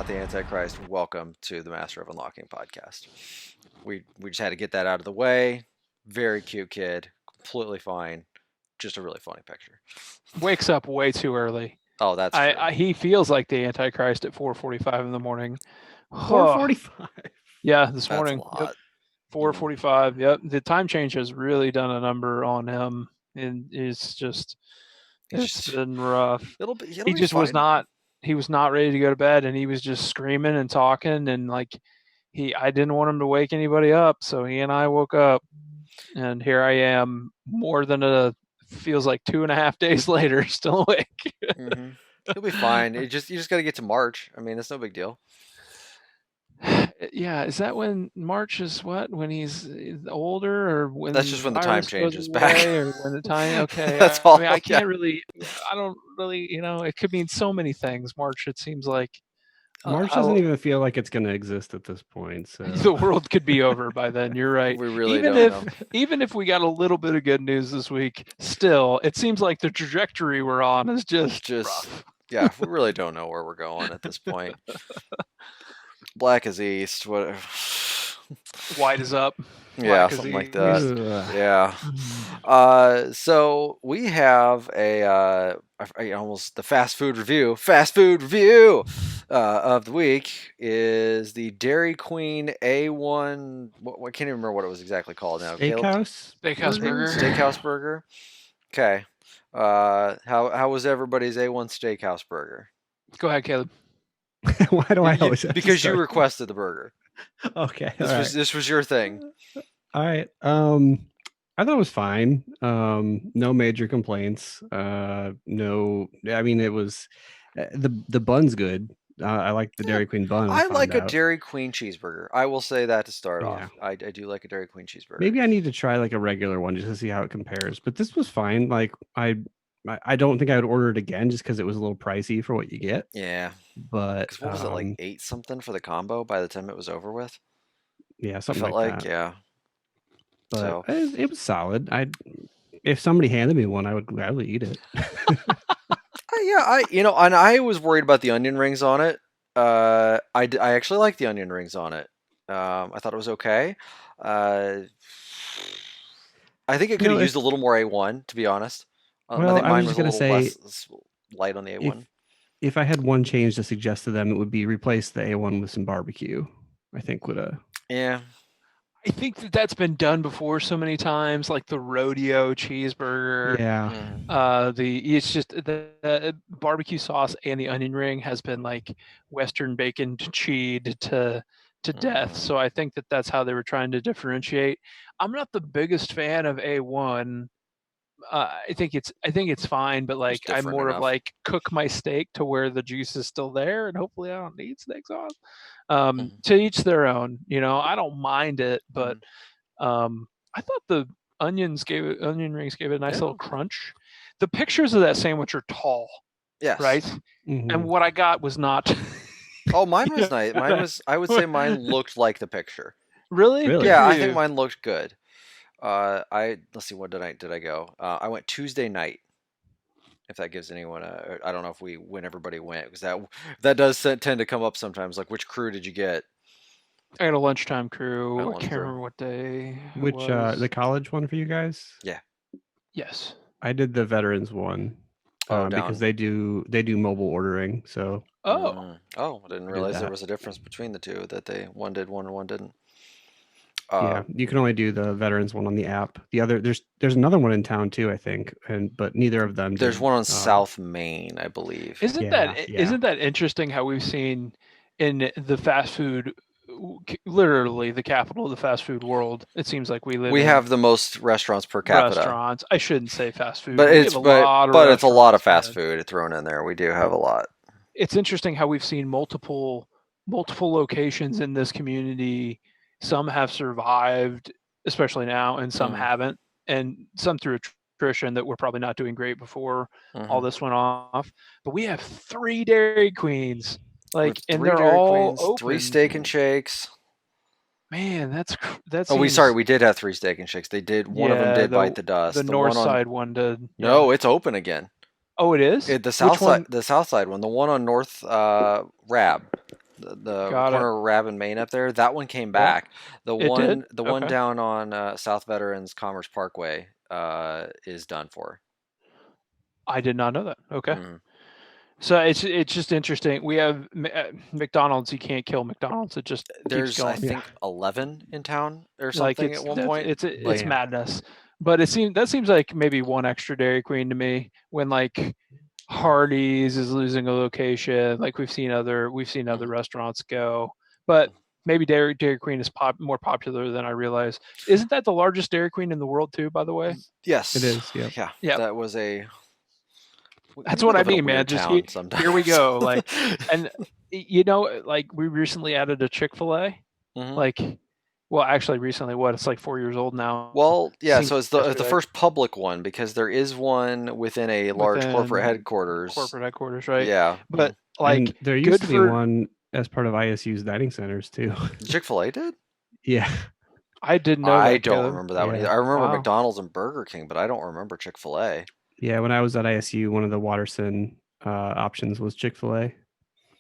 not the Antichrist. Welcome to the Master of Unlocking podcast. We just had to get that out of the way. Very cute kid, completely fine. Just a really funny picture. Wakes up way too early. Oh, that's true. He feels like the Antichrist at 4:45 in the morning. 4:45. Yeah, this That's morning. a lot. Yep. 4:45. Yep. The time change has really done a number on him, and it's been rough. He just was not. He was not ready to go to bed, and he was just screaming and talking, and I didn't want him to wake anybody up, so he and I woke up, and here I am, feels like 2.5 days later, still awake. Mm-hmm. He'll be fine. You just got to get to March. I mean, it's no big deal. Yeah, is that when March is what? When he's older, or when that's just when the time changes back? Or when the time? Okay, that's all. I can't really. I don't really. It could mean so many things. March. It seems like March doesn't even feel like it's going to exist at this point. So the world could be over by then. You're right. We really don't know. Even if we got a little bit of good news this week, still, it seems like the trajectory we're on is just rough. Yeah, we really don't know where we're going at this point. Black is east. What? White is up. Yeah, something like that. Yeah. So we have the fast food review. Fast food review of the week is the Dairy Queen A1. I can't even remember what it was exactly called now. Steakhouse burger. Steakhouse burger. Okay. How was everybody's A1 steakhouse burger? Go ahead, Caleb. Why do I always have because you requested the burger. Okay. This was your thing. All right. I thought it was fine. No major complaints. No. I mean, it was the bun's good. I like the Dairy Queen bun. I like a Dairy Queen cheeseburger. I will say that to start off. I do like a Dairy Queen cheeseburger. Maybe I need to try like a regular one just to see how it compares. But this was fine. Like I don't think I would order it again just because it was a little pricey for what you get. Yeah. But what was it, like 8 something for the combo by the time it was over with? Yeah, something like that. Yeah. But so it was solid. If somebody handed me one, I would gladly eat it. And I was worried about the onion rings on it. I actually like the onion rings on it. I thought it was okay. I think it could have used a little more A1, to be honest. I think mine was a little less light on the A1. If I had one change to suggest to them, it would be replace the A1 with some barbecue. I think would have. Yeah. I think that's been done before so many times, like the rodeo cheeseburger. Yeah. It's just the barbecue sauce and the onion ring has been like Western bacon cheese to death. So I think that's how they were trying to differentiate. I'm not the biggest fan of A1. I think it's fine, but like I'm more of like cook my steak to where the juice is still there, and hopefully I don't need steak sauce. To each their own. I don't mind it, but I thought the onion rings gave it a nice little crunch. The pictures of that sandwich are tall. Yes. Right. Mm-hmm. And what I got was not. Oh, mine was nice. I would say mine looked like the picture. Really? Yeah, I think mine looked good. Let's see, what did I go? I went Tuesday night. If that gives anyone I don't know when everybody went, because that does tend to come up sometimes. Like, which crew did you get? I got a lunchtime crew. I can't remember what day. Which the college one for you guys? Yeah. Yes. I did the veterans one because they do mobile ordering. So. I didn't realize there was a difference between the two. That one did one and one didn't. Yeah, you can only do the veterans one on the app. The other there's another one in town too, I think, but neither of them. There's one on South Main, I believe. Isn't that interesting how we've seen in the fast food, literally the capital of the fast food world? It seems like we have the most restaurants per capita. Restaurants. I shouldn't say fast food, but it's a lot of fast food thrown in there. We do have a lot. It's interesting how we've seen multiple locations in this community. Some have survived, especially now, and some haven't, and some through attrition that were probably not doing great before all this went off. But we have 3 Dairy Queens, and they're all open. 3 Steak and Shakes. Man, that's. We did have 3 Steak and Shakes. They did. One of them did bite the dust. The north side one did. No, it's open again. Oh, it is. The south side one, the one on North Rab. the Got it. corner of Rab and Main up there. That one came back. The It one did? the one Okay. down on South Veterans Commerce Parkway is done for. I did not know that. Okay. Mhm. So it's just interesting. We have McDonald's. You can't kill McDonald's. It just keeps There's I going. think 11 in town or Like something at one point. it's Yeah. madness. But it seems like maybe one extra Dairy Queen to me when like Hardee's is losing a location. Like we've seen other restaurants go, but maybe Dairy Queen is more popular than I realize. Isn't that the largest Dairy Queen in the world too? By the way, Yes, It is, yep. Yeah, Yep. that was a. That's we what I live in a mean, man. weird Just town sometimes. here we go. Like, and you know, like we recently added a Chick-fil-A. Mhm. Like, well, actually, recently, it's like 4 years old now. Well, yeah. Seems So it's the yesterday. first public one because there is one within a large corporate headquarters. Corporate headquarters, right? Yeah, But like, And there used good to be for one as part of ISU's dining centers too. Chick-fil-A did. Yeah. I didn't know I that. don't Caleb. remember that one Yeah. either. I remember Wow. McDonald's and Burger King, but I don't remember Chick-fil-A. Yeah, when I was at ISU, one of the Watterson options was Chick-fil-A.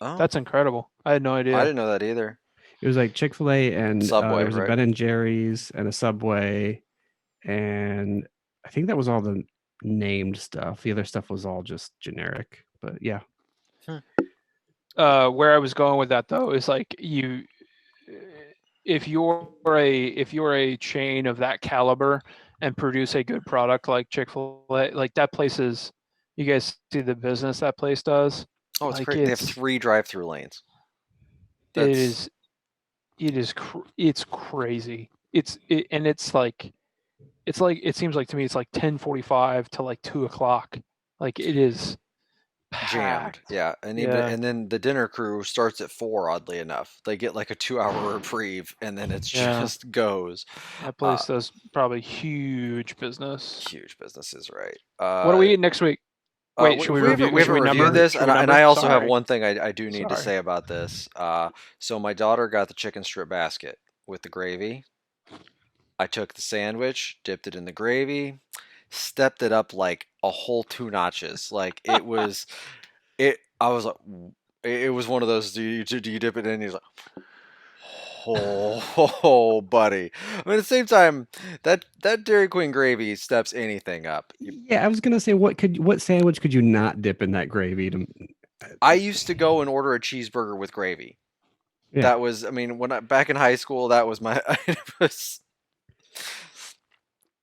Oh, That's incredible. I had no idea. I didn't know that either. It was like Chick-fil-A and Subway, there was right? a Ben and Jerry's and a Subway, and I think that was all the named stuff. The other stuff was all just generic. But yeah. Where I was going with that though is like if you're a chain of that caliber and produce a good product like Chick-fil-A, like that place is, you guys see the business that place does. Oh, it's Like, great. They have 3 drive-through lanes. It's crazy. It seems like to me it's like 10:45 to like 2:00. Like it is Jammed, packed. yeah, and then the dinner crew starts at 4. Oddly enough, they get like a 2-hour reprieve, and then it just goes. That place does probably huge business. Huge businesses, right? What are we eating next week? Wait, should we review? We haven't reviewed this, and I also have one thing I do need to say about this. So my daughter got the chicken strip basket with the gravy. I took the sandwich, dipped it in the gravy, stepped it up like a whole 2 notches. Like it was, I was like, it was one of those. Do you dip it in? He's like, oh, buddy. I mean, at the same time, that Dairy Queen gravy steps anything up. Yeah, I was gonna say, what sandwich could you not dip in that gravy? I used to go and order a cheeseburger with gravy. Yeah. That was, I mean, back in high school, that was my.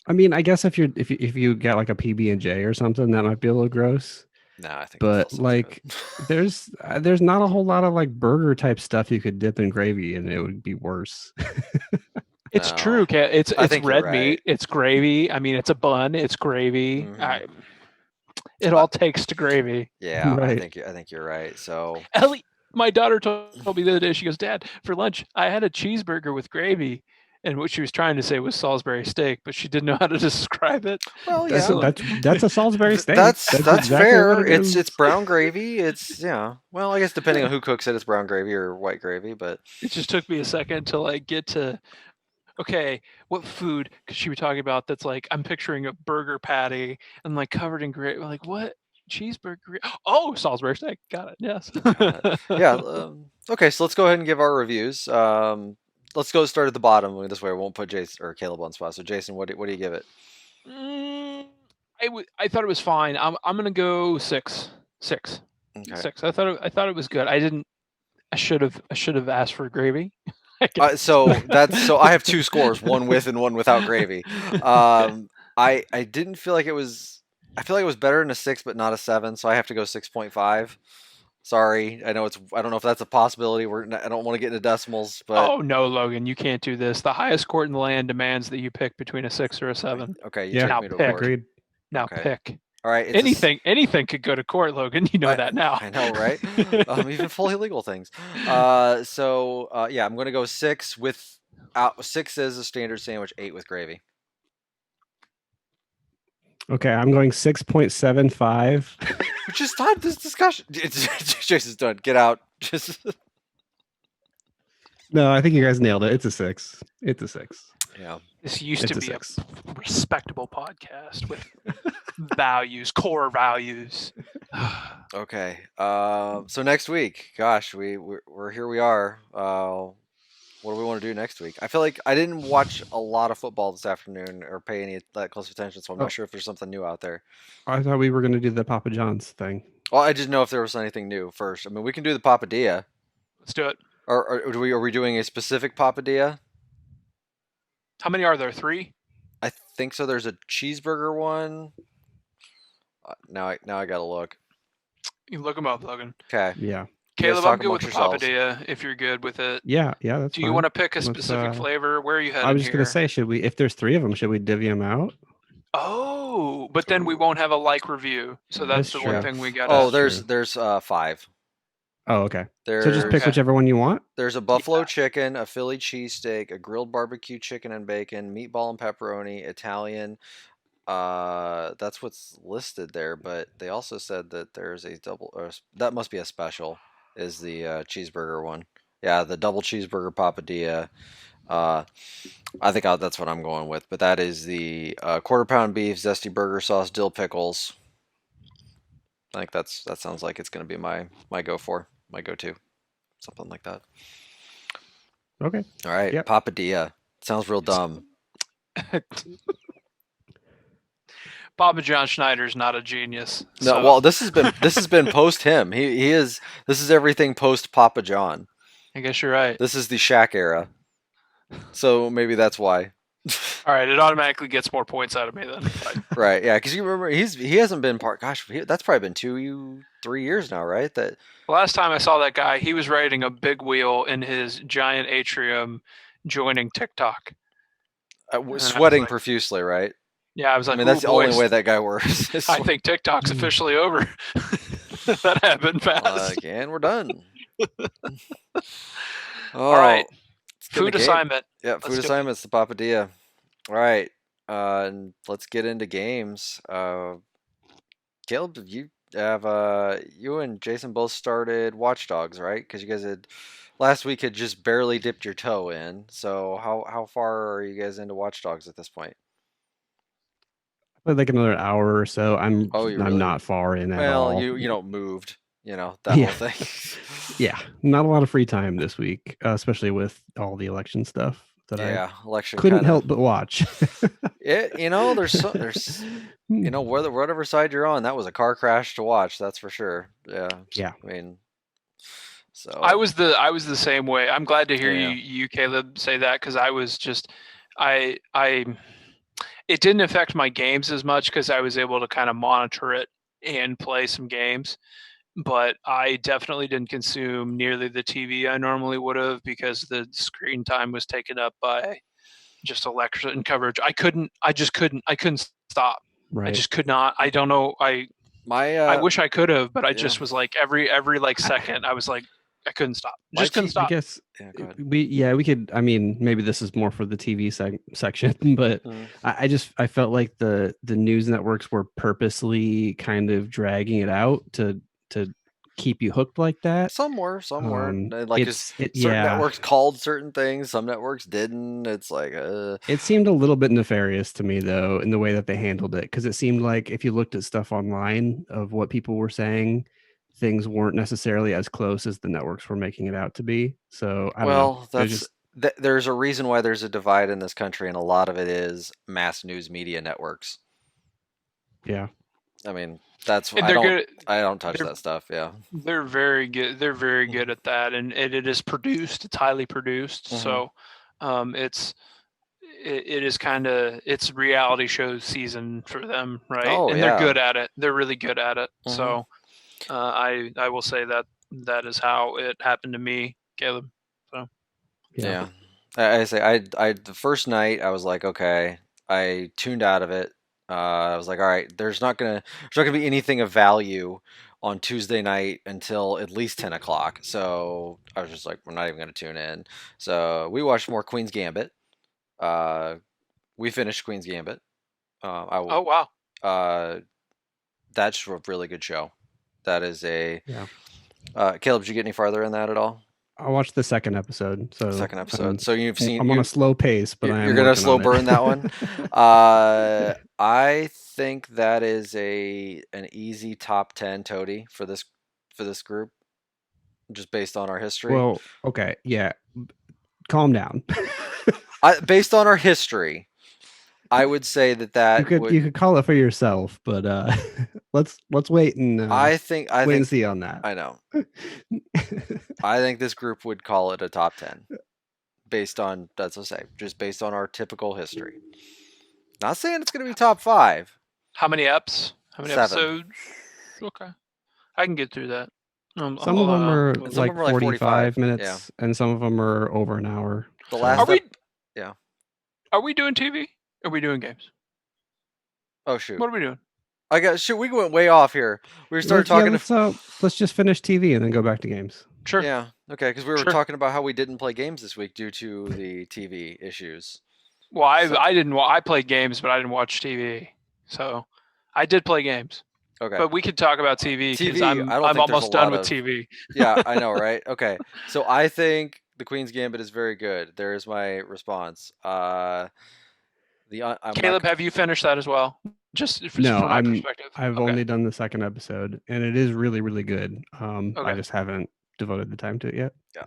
I mean, I guess if you got like a PB&J or something, that might be a little gross. No, I think. But like, there's not a whole lot of like burger type stuff you could dip in gravy, and it would be worse. It's true. It's red right. meat. It's gravy. I mean, it's a bun. It's gravy. Mm-hmm. It all takes to gravy. Yeah, right. I think you're right. So Ellie, my daughter told me the other day. She goes, "Dad, for lunch, I had a cheeseburger with gravy." And what she was trying to say was Salisbury steak, but she didn't know how to describe it. Well, yeah, that's a Salisbury steak. That's exactly fair. It's brown gravy. It's Well, I guess depending on who cooks it, it's brown gravy or white gravy. But it just took me a second to like get to, okay, what food? Because she was talking about that's like, I'm picturing a burger patty and like covered in gravy. Like what? Cheeseburger? Oh, Salisbury steak. Got it. Yes. Yeah. Okay, so let's go ahead and give our reviews. Let's go start at the bottom. This way, I won't put Jason or Caleb on the spot. So, Jason, what do you give it? I thought it was fine. I'm gonna go 6. Okay. 6. I thought it was good. I should have asked for gravy. So I have 2 scores, one with and one without gravy. I didn't feel like it was. I feel like it was better than a 6, but not a 7. So I have to go 6.5. Sorry, I don't know if that's a possibility. I don't want to get into decimals, but oh no, Logan, you can't do this. The highest court in the land demands that you pick between a 6 or a 7. Okay, you took me to court. Agreed. Now pick. All right, anything could go to court, Logan. You know that now. I know, right? Even fully legal things. Yeah, I'm going to go 6 with 6 as a standard sandwich, 8 with gravy. Okay, I'm going 6.75. Just stop this discussion. Jason's done. Get out. No, I think you guys nailed it. It's a 6. It's a 6. Yeah. This used to be a respectable podcast with values, core values. Okay. So next week, gosh, we're here. We are. What do we want to do next week? I feel like I didn't watch a lot of football this afternoon or pay any that close attention, so I'm not sure if there's something new out there. I thought we were going to do the Papa John's thing. Well, I didn't know if there was anything new first. I mean, we can do the papadilla. Let's do it. Or are we doing a specific papadilla? How many are there? 3? I think so. There's a cheeseburger one. Now I gotta look. You look them up, Logan. Okay. Yeah. Caleb, I'm good with the papadilla if you're good with it. Yeah, that's Do you want to pick a specific flavor? Where are you headed? I was just going to say, should we, if there's 3 of them, should we divvy them out? Oh, but then we won't have a like review. So that's the one thing we got. Oh, there's 5. Oh, okay. So just pick whichever one you want. There's a buffalo chicken, a Philly cheesesteak, a grilled barbecue chicken and bacon, meatball and pepperoni, Italian. That's what's listed there, but they also said that there's a double. That must be a special. Is the cheeseburger one? Yeah, the double cheeseburger papadilla. I think that's what I'm going with. But that is the quarter pound beef, zesty burger sauce, dill pickles. I think that sounds like it's going to be my go-to, something like that. Okay. All right. Yep. Papadilla. Sounds real dumb. Papa John Schneider's not a genius. No, so. Well, this has been post him. He is. This is everything post Papa John. I guess you're right. This is the Shaq era. So maybe that's why. All right, it automatically gets more points out of me then. Right, yeah, because you remember he hasn't been part. Gosh, that's probably been 3 years now, right? That last time I saw that guy, he was riding a big wheel in his giant atrium, joining TikTok, sweating profusely, right? Yeah, I was like, I mean, that's the only way that guy works. I think TikTok's officially over. That happened fast. And we're done. All right. Food assignment. Yeah, food assignment's the papadilla. All right. And let's get into games. Caleb, you and Jason both started Watch Dogs, right? Because you guys last week had just barely dipped your toe in. So how far are you guys into Watch Dogs at this point? Like another hour or so. I'm not far in at all. Well, you don't moved. That whole thing. Yeah, not a lot of free time this week, especially with all the election stuff that I couldn't help but watch. There's whatever side you're on, that was a car crash to watch. That's for sure. Yeah. I mean, so I was the same way. I'm glad to hear you Caleb say that, because I was just it didn't affect my games as much because I was able to kind of monitor it and play some games. But I definitely didn't consume nearly the TV I normally would have, because the screen time was taken up by just election coverage. I just couldn't stop. Right. I just could not. I don't know. I wish I could have, but I just was like every like second I was like, I couldn't stop. Couldn't stop. I guess we could. I mean, maybe this is more for the TV section, but I felt like the news networks were purposely kind of dragging it out to keep you hooked like that. Some were. Like certain networks called certain things, some networks didn't. It's like it seemed a little bit nefarious to me, though, in the way that they handled it, because it seemed like if you looked at stuff online of what people were saying, things weren't necessarily as close as the networks were making it out to be. So I don't know. There's a reason why there's a divide in this country, and a lot of it is mass news media networks. Yeah. I mean, that's why I don't touch that stuff. Yeah, they're very good. They're very good at that, and it is produced. It's highly produced. So, it is kind of it's reality show season for them, right? And they're good at it. They're really good at it. So, I will say that is how it happened to me, Caleb. So, yeah. I say I the first night I was like, okay, I tuned out of it. I was like, all right, there's not gonna be anything of value on Tuesday night until at least 10 o'clock. So I was just like, we're not even gonna tune in. So we watched more Queens Gambit. We finished Queens Gambit. oh wow. That's a really good show. That is a. Caleb, did you get any farther in that at all? I watched the second episode. So So you've seen. I'm on a slow pace, but you're gonna slow burn that one. I think that is an easy top 10 toady for this group, just based on our history. Well, okay, yeah. Calm down. Based on our history, I would say that you could call it for yourself, but let's wait and I think wait and see on that. I know. I think this group would call it a top 10, based on, that's what I say, just based on our typical history. Not saying it's going to be top 5. How many eps? How many 7. episodes? Okay, I can get through that. Some of them are like 45 minutes, and some of them are over an hour. The last Are we doing TV? Are we doing games? Oh shoot! What are we doing? We went way off here. We started talking. Let's just finish TV and then go back to games. Sure. Yeah. Okay. Because we were talking about how we didn't play games this week due to the TV issues. Well, I didn't. I played games, but I didn't watch TV. So I did play games. Okay. But we could talk about TV because I'm almost done with TV. Yeah, I know, right? Okay. So I think the Queen's Gambit is very good. There's my response. Caleb, have you finished that as well? Just from my perspective. I've only done the second episode, and it is really, really good. I just haven't devoted the time to it yet. Yeah.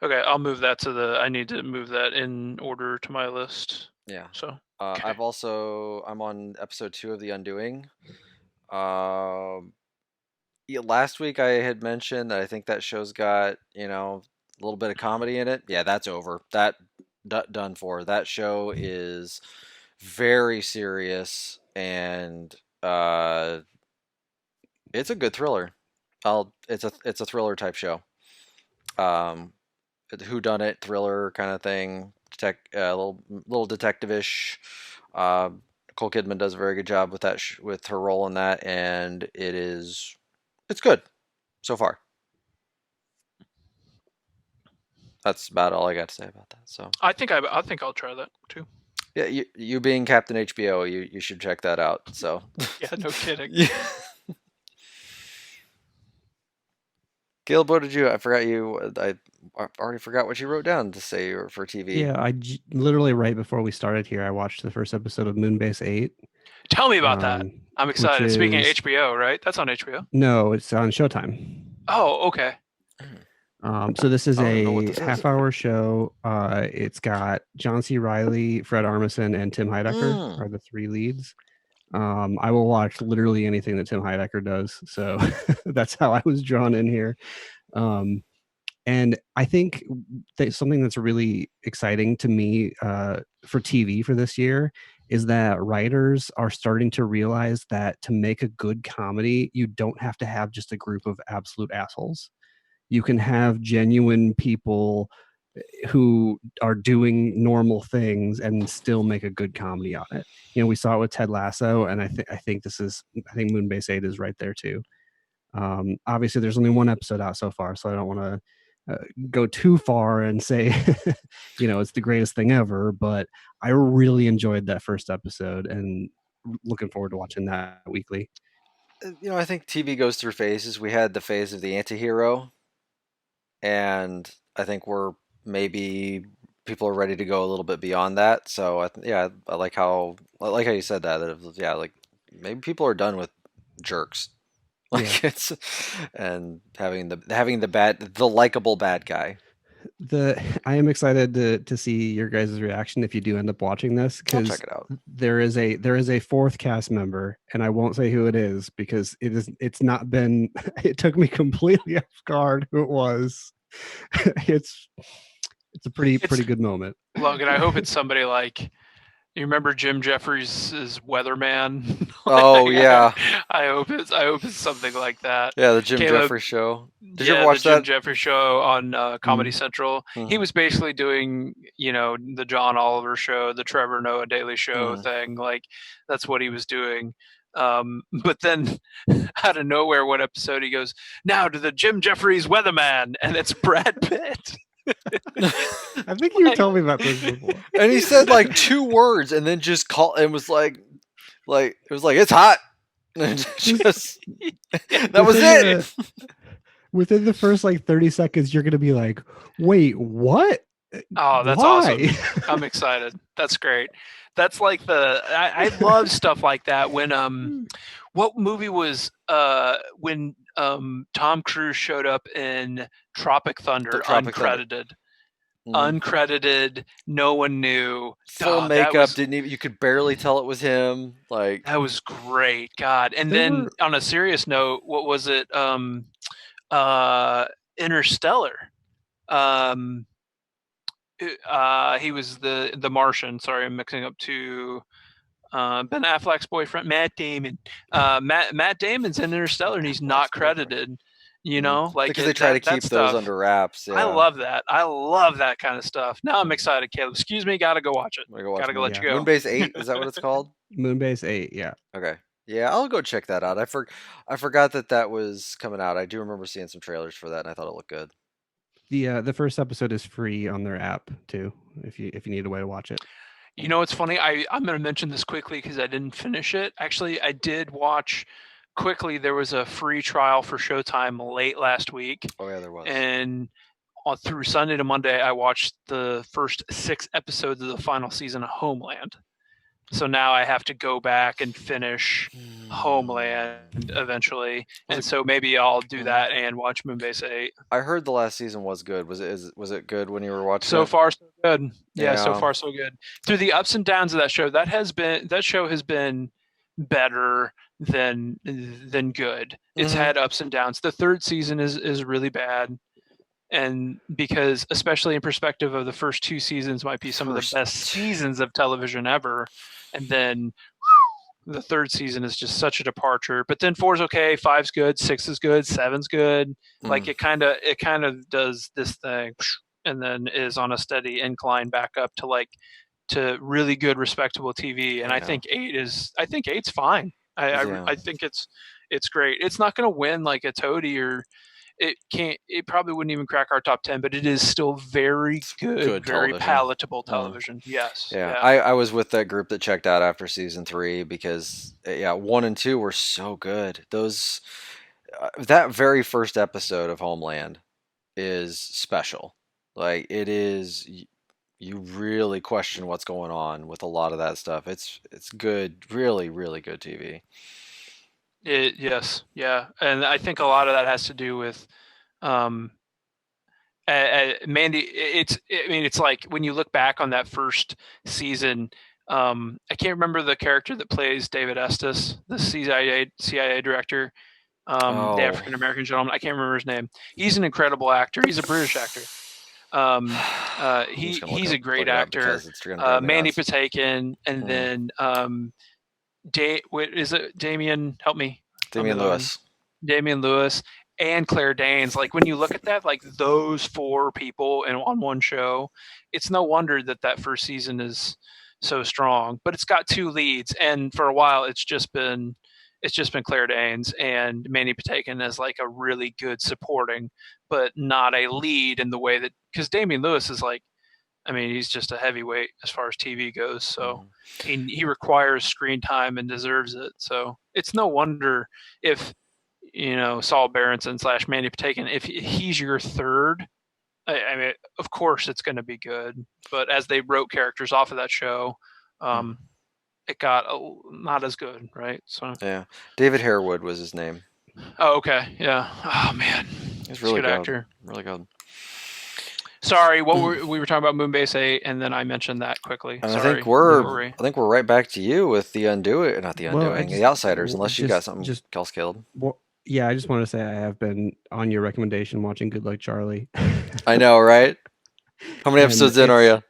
Okay, I'll move that I need to move that in order to my list. Yeah. So I'm on episode 2 of The Undoing. Last week I had mentioned that I think that show's got, a little bit of comedy in it. Yeah, that's over. That done for. That show is very serious, and it's a good thriller. It's a thriller type show. Whodunit thriller kind of thing. A little detective-ish. Nicole Kidman does a very good job with that with her role in that, and it's good so far. That's about all I got to say about that. So I think I'll try that too. Yeah, you being Captain HBO, you should check that out. So yeah, no kidding. Yeah. Caleb, what did you? I forgot you. I already forgot what you wrote down to say for TV. Yeah, literally right before we started here, I watched the first episode of Moonbase 8. Tell me about that. I'm excited. Speaking of HBO, right? That's on HBO. No, it's on Showtime. Oh, okay. So this is a half-hour show. It's got John C. Reilly, Fred Armisen, and Tim Heidecker are the 3 leads. I will watch literally anything that Tim Heidecker does. So that's how I was drawn in here. And I think that something that's really exciting to me for TV for this year is that writers are starting to realize that to make a good comedy, you don't have to have just a group of absolute assholes. You can have genuine people who are doing normal things and still make a good comedy on it. We saw it with Ted Lasso, and I think Moonbase 8 is right there too. Obviously, there's only 1 episode out so far, so I don't want to go too far and say it's the greatest thing ever, but I really enjoyed that first episode and looking forward to watching that weekly. I think TV goes through phases. We had the phase of the anti-hero, and I think maybe people are ready to go a little bit beyond that. So I like how you said that. Like maybe people are done with jerks. And having the likable bad guy. I am excited to see your guys' reaction if you do end up watching this, because check it out. There is a 4th cast member, and I won't say who it is because it's not been. It took me completely off guard who it was. It's a pretty good moment. Logan, I hope it's somebody like. You remember Jim Jeffries' Weatherman? Oh yeah. I hope it's something like that. Yeah, the Jim Jeffries show. Did you ever watch the Jim Jeffries show on Comedy Central? Mm-hmm. He was basically doing, the John Oliver show, the Trevor Noah Daily Show thing. Like that's what he was doing. But then out of nowhere, one episode he goes, "Now to the Jim Jeffries Weatherman," and it's Brad Pitt. I think you told me about this before. And he said like 2 words and then just was like it's hot. And just that was it. within the first like 30 seconds, you're gonna be like, wait, what? Oh, that's Why? awesome. I'm excited. That's great. That's like I love stuff like that when what movie was when Tom Cruise showed up in Tropic Thunder Tropic Thunder. uncredited. Uncredited, no one knew. Full makeup, didn't even, you could barely tell it was him. Like, that was great. God. And then on a serious note, what was it? Interstellar. He was the Martian. Sorry, I'm mixing up to Ben Affleck's boyfriend, Matt Damon. Matt Damon's in Interstellar, and he's not credited. You know, like because they try to keep those under wraps. Yeah. I love that. I love that kind of stuff. Now I'm excited, Caleb. Excuse me, gotta go watch it. Gotta go let you go. Moonbase 8, is that what it's called? Moonbase 8, yeah. Okay. Yeah, I'll go check that out. I forgot that was coming out. I do remember seeing some trailers for that, and I thought it looked good. The first episode is free on their app too, if you need a way to watch it. You know, it's funny. I'm going to mention this quickly because I didn't finish it. Actually, I did watch quickly. There was a free trial for Showtime late last week. Oh yeah, there was. And through Sunday to Monday, I watched the first 6 episodes of the final season of Homeland. So now I have to go back and finish Homeland eventually, and so maybe I'll do that and watch Moonbase 8. I heard the last season was good. Was it good when you were watching? So far, so good. Yeah, so far, so good. Through the ups and downs of that show, that show has been better than good. It's had ups and downs. The 3rd season is really bad. And because, especially in perspective of the first 2 seasons, might be some of the best seasons of television ever. And then the 3rd season is just such a departure. But then 4's okay, 5's good, 6 is good, 7's good. Like it kind of does this thing, and then is on a steady incline back up to really good, respectable TV. And I think 8's fine. I think it's great. It's not going to win like a Toady or. It probably wouldn't even crack our top 10, but it is still very good very television. Palatable television. Yes. Yeah. I was with that group that checked out after season 3 because 1 and 2 were so good. Those that very first episode of Homeland is special. Like, it is, you really question what's going on with a lot of that stuff. It's good, really, really good TV. Yes, yeah, and I think a lot of that has to do with Mandy. It's like when you look back on that first season, I can't remember the character that plays David Estes, the CIA director, the African American gentleman. I can't remember his name. He's an incredible actor. He's a British actor. He's a great actor. Mandy Patinkin, and then is it Damian? Help me. Damian Lewis. Damian Lewis and Claire Danes. Like, when you look at that, like those 4 people on one show, it's no wonder that first season is so strong. But it's got 2 leads, and for a while it's just been Claire Danes and Mandy Patinkin as like a really good supporting, but not a lead in the way that, because Damian Lewis is like, I mean, he's just a heavyweight as far as TV goes. So he requires screen time and deserves it. So it's no wonder if, Saul Berenson / Mandy Patinkin, if he's your 3rd, I mean, of course it's going to be good. But as they wrote characters off of that show, it got not as good, right? So yeah, David Harewood was his name. Oh, okay, yeah. Oh man, he's really good actor. Really good. Sorry, we were talking about Moonbase 8, and then I mentioned that quickly. I think we're right back to you with The Undoing, not The Undoing, The Outsiders. Unless you got something else, Caleb. Well, yeah, I just want to say I have been on your recommendation watching Good Luck Charlie. I know, right? How many episodes in are you?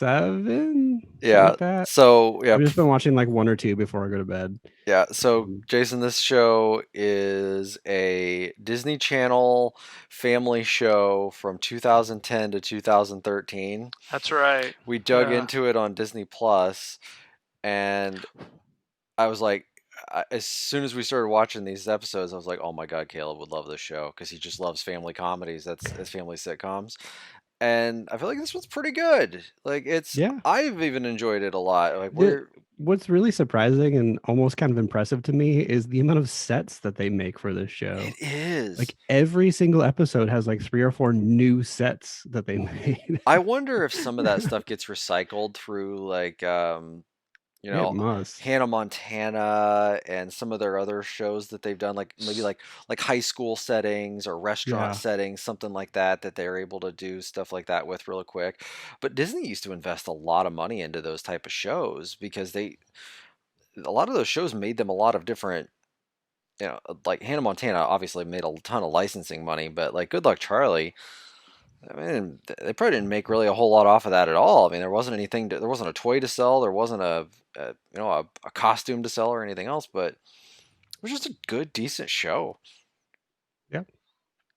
7. Yeah. Like so yeah, I've just been watching like 1 or 2 before I go to bed. Yeah. So Jason, this show is a Disney Channel family show from 2010 to 2013. That's right. We dug into it on Disney Plus, and I was like, as soon as we started watching these episodes, I was like, oh my God, Caleb would love this show because he just loves family comedies. That's family sitcoms. And I feel like this one's pretty good. Like, I've even enjoyed it a lot. Like, what's really surprising and almost kind of impressive to me is the amount of sets that they make for this show. It is. Like every single episode has like 3 or 4 new sets that they made. I wonder if some of that stuff gets recycled through like It must. Hannah Montana and some of their other shows that they've done, like maybe like high school settings or restaurant Yeah. settings, something like that they're able to do stuff like that with real quick. But Disney used to invest a lot of money into those type of shows because a lot of those shows made them a lot of different, like Hannah Montana obviously made a ton of licensing money, but like Good Luck Charlie, I mean, they probably didn't make really a whole lot off of that at all. I mean, there wasn't there wasn't a toy to sell, there wasn't a costume to sell or anything else, but it was just a good, decent show. Yeah.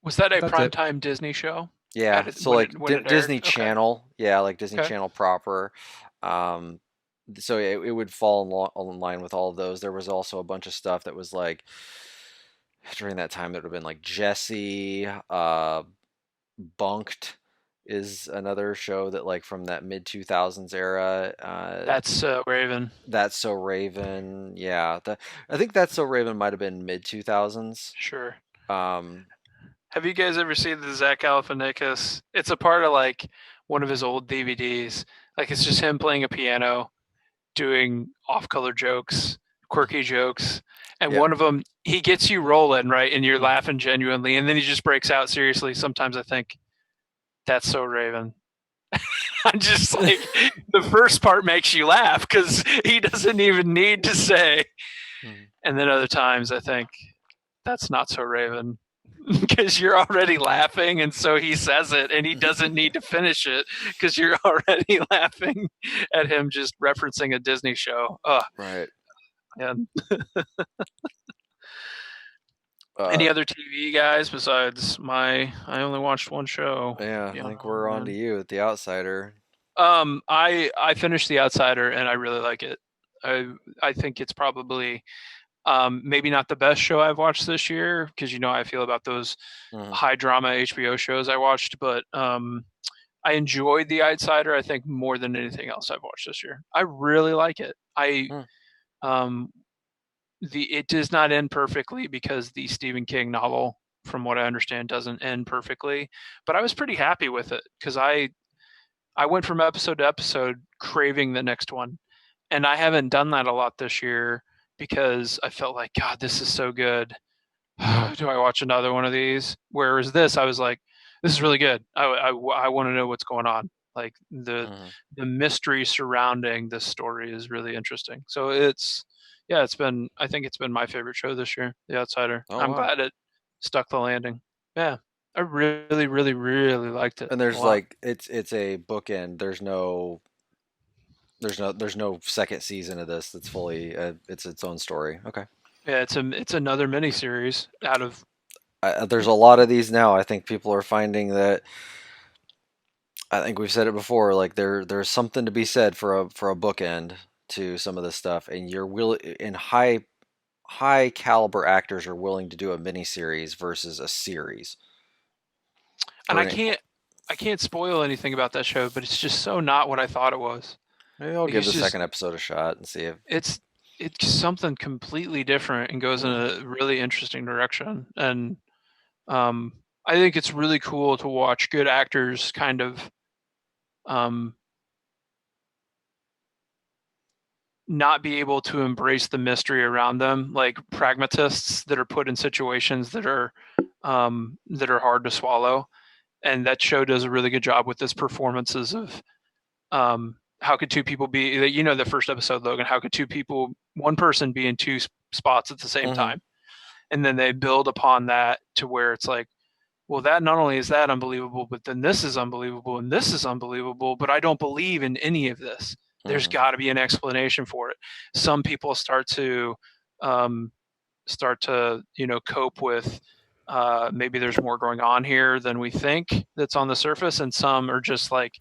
Was that a That's it. primetime Disney show? Yeah, so like Disney Okay. Channel, yeah, like Disney Okay. Channel proper. So it would fall in line with all of those. There was also a bunch of stuff that was like during that time that would have been like Jesse, Bunked is another show that like from that mid 2000s era. That's So Raven. That's So Raven. Yeah, I think That's So Raven might have been mid 2000s. Sure. Um, Have you guys ever seen the Zach Galifianakis? It's a part of like one of his old DVDs. Like it's just him playing a piano, doing off-color jokes, quirky jokes, and Yep. one of them he gets you rolling, right, and you're laughing genuinely, and then he just breaks out seriously. Sometimes I think that's So Raven. I'm just like the first part makes you laugh because he doesn't even need to say, and then other times I think that's not So Raven. Because you're already laughing, and so he says it, and he doesn't need to finish it because you're already laughing at him just referencing a Disney show. Right. And any other TV guys besides I only watched one show. Yeah, I think we're on to you at The Outsider. I finished The Outsider, and I really like it. I think it's probably maybe not the best show I've watched this year because you know how I feel about those high drama HBO shows I watched, but I enjoyed The Outsider, I think, more than anything else I've watched this year. I really like it. It does not end perfectly because the Stephen King novel, from what I understand, doesn't end perfectly, but I was pretty happy with it because I went from episode to episode craving the next one, and I haven't done that a lot this year because I felt like, God, this is so good. Do I watch another one of these? Whereas this, I was like, this is really good. I want to know what's going on. Like the mystery surrounding this story is really interesting. So I think it's been my favorite show this year, The Outsider. I'm glad it stuck the landing. Yeah, I really, really, really liked it. And there's like it's a bookend. There's no second season of this. That's fully it's its own story. Okay. Yeah, it's another miniseries out of. There's a lot of these now. I think people are finding that. I think we've said it before. Like there's something to be said for a bookend to some of this stuff, and high caliber actors are willing to do a miniseries versus a series. And I can't spoil anything about that show, but it's just so not what I thought it was. Maybe I'll give the second episode a shot and see if it's something completely different and goes in a really interesting direction. And I think it's really cool to watch good actors kind of not be able to embrace the mystery around them, like pragmatists that are put in situations that are hard to swallow. And that show does a really good job with its performances of how could two people be, the first episode, Logan, how could one person be in two spots at the same time? And then they build upon that to where it's like, well, that not only is that unbelievable, but then this is unbelievable and this is unbelievable, but I don't believe in any of this. There's got to be an explanation for it. Some people start to cope with maybe there's more going on here than we think that's on the surface, and some are just like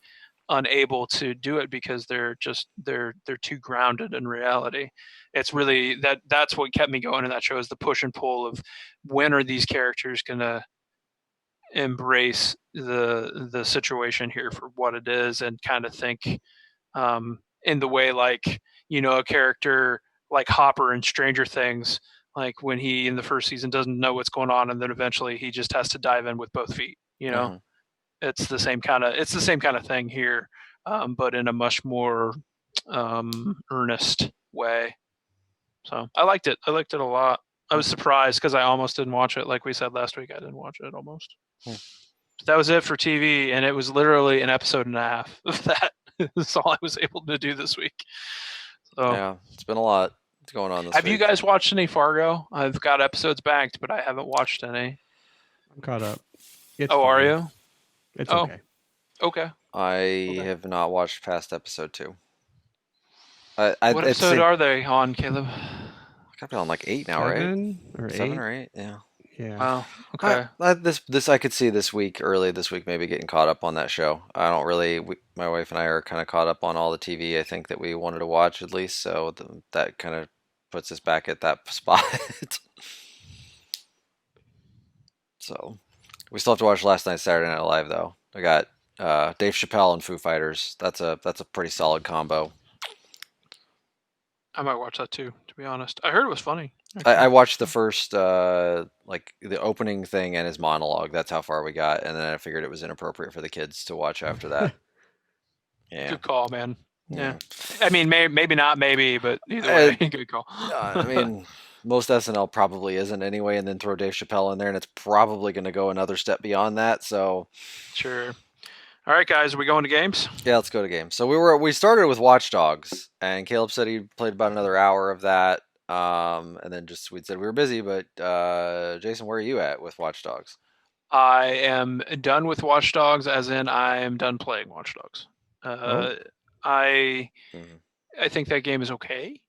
unable to do it because they're too grounded in reality. It's really that's what kept me going in that show, is the push and pull of when are these characters gonna embrace the situation here for what it is and kind of think in the way like a character like Hopper in Stranger Things, like when he in the first season doesn't know what's going on, and then eventually he just has to dive in with both feet. It's the same kind of thing here, but in a much more earnest way. So I liked it. I liked it a lot. I was surprised because I almost didn't watch it. Like we said last week, I didn't watch it almost. That was it for TV, and it was literally an episode and a half of that. That's all I was able to do this week. So yeah, it's been a lot going on this have week. you guys watched any Fargo? I've got episodes backed, but I haven't watched any. I'm caught up. It's are fine. you? It's okay. Okay. I have not watched past episode 2. What episode are they on, Caleb? I've been on like 8 now, 7 right? or 7 8? or 8, yeah. Yeah. Wow. Okay. This I could see early this week, maybe getting caught up on that show. I don't really. My wife and I are kind of caught up on all the TV I think that we wanted to watch at least, so that kind of puts us back at that spot. So we still have to watch last night's Saturday Night Live though. I got Dave Chappelle and Foo Fighters. That's a pretty solid combo. I might watch that too, to be honest. I heard it was funny. I watched the first like the opening thing and his monologue. That's how far we got, and then I figured it was inappropriate for the kids to watch after that. Yeah. Good call, man. Yeah. I mean, maybe not, maybe, but either way, good call. I mean, most SNL probably isn't anyway, and then throw Dave Chappelle in there, and it's probably going to go another step beyond that. So, sure. All right, guys, are we going to games? Yeah, let's go to games. So we started with Watch Dogs, and Caleb said he played about another hour of that, and then we said we were busy. But Jason, where are you at with Watch Dogs? I am done with Watch Dogs, as in I am done playing Watch Dogs. I think that game is okay.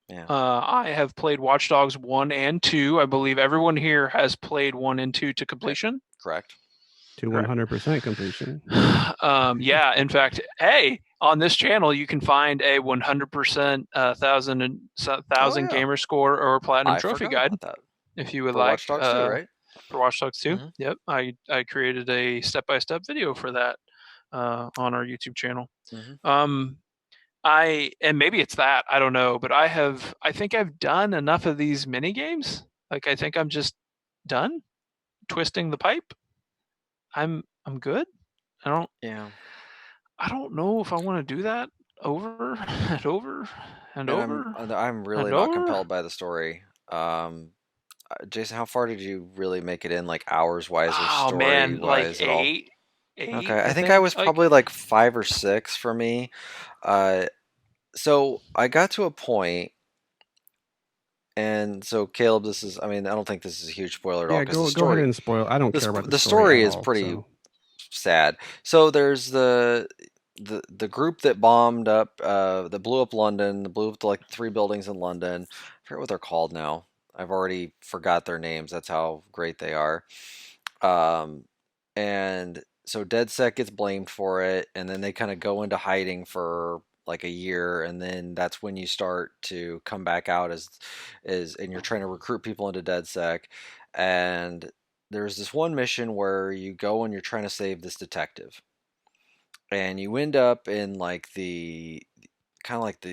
Yeah. I have played Watch Dogs 1 and 2. I believe everyone here has played 1 and 2 to completion. Correct. To 100% completion. Yeah, in fact, hey, on this channel you can find a 100% thousand gamer score or platinum trophy guide if you would like. Watch Dogs 2, right? For Watch Dogs 2, yep. I created a step-by-step video for that on our YouTube channel. And maybe it's that, I don't know, but I think I've done enough of these mini games. Like I think I'm just done twisting the pipe. I'm good. I don't know if I want to do that over and over and over. I'm really not compelled by the story. Jason, how far did you really make it in, like hours wise or story man, wise like at all? 8. Okay, I think I was probably like 5 or 6 for me. So I got to a point, and so Caleb, I don't think this is a huge spoiler at all. Go ahead and spoil. I don't care about the story is pretty sad. So there's the group that bombed up, that blew up London, blew up like 3 buildings in London. I forget what they're called now. I've already forgot their names. That's how great they are. And so DedSec gets blamed for it, and then they kind of go into hiding for like a year, and then that's when you start to come back out and you're trying to recruit people into DedSec. And there's this one mission where you go and you're trying to save this detective, and you end up in like the kind of like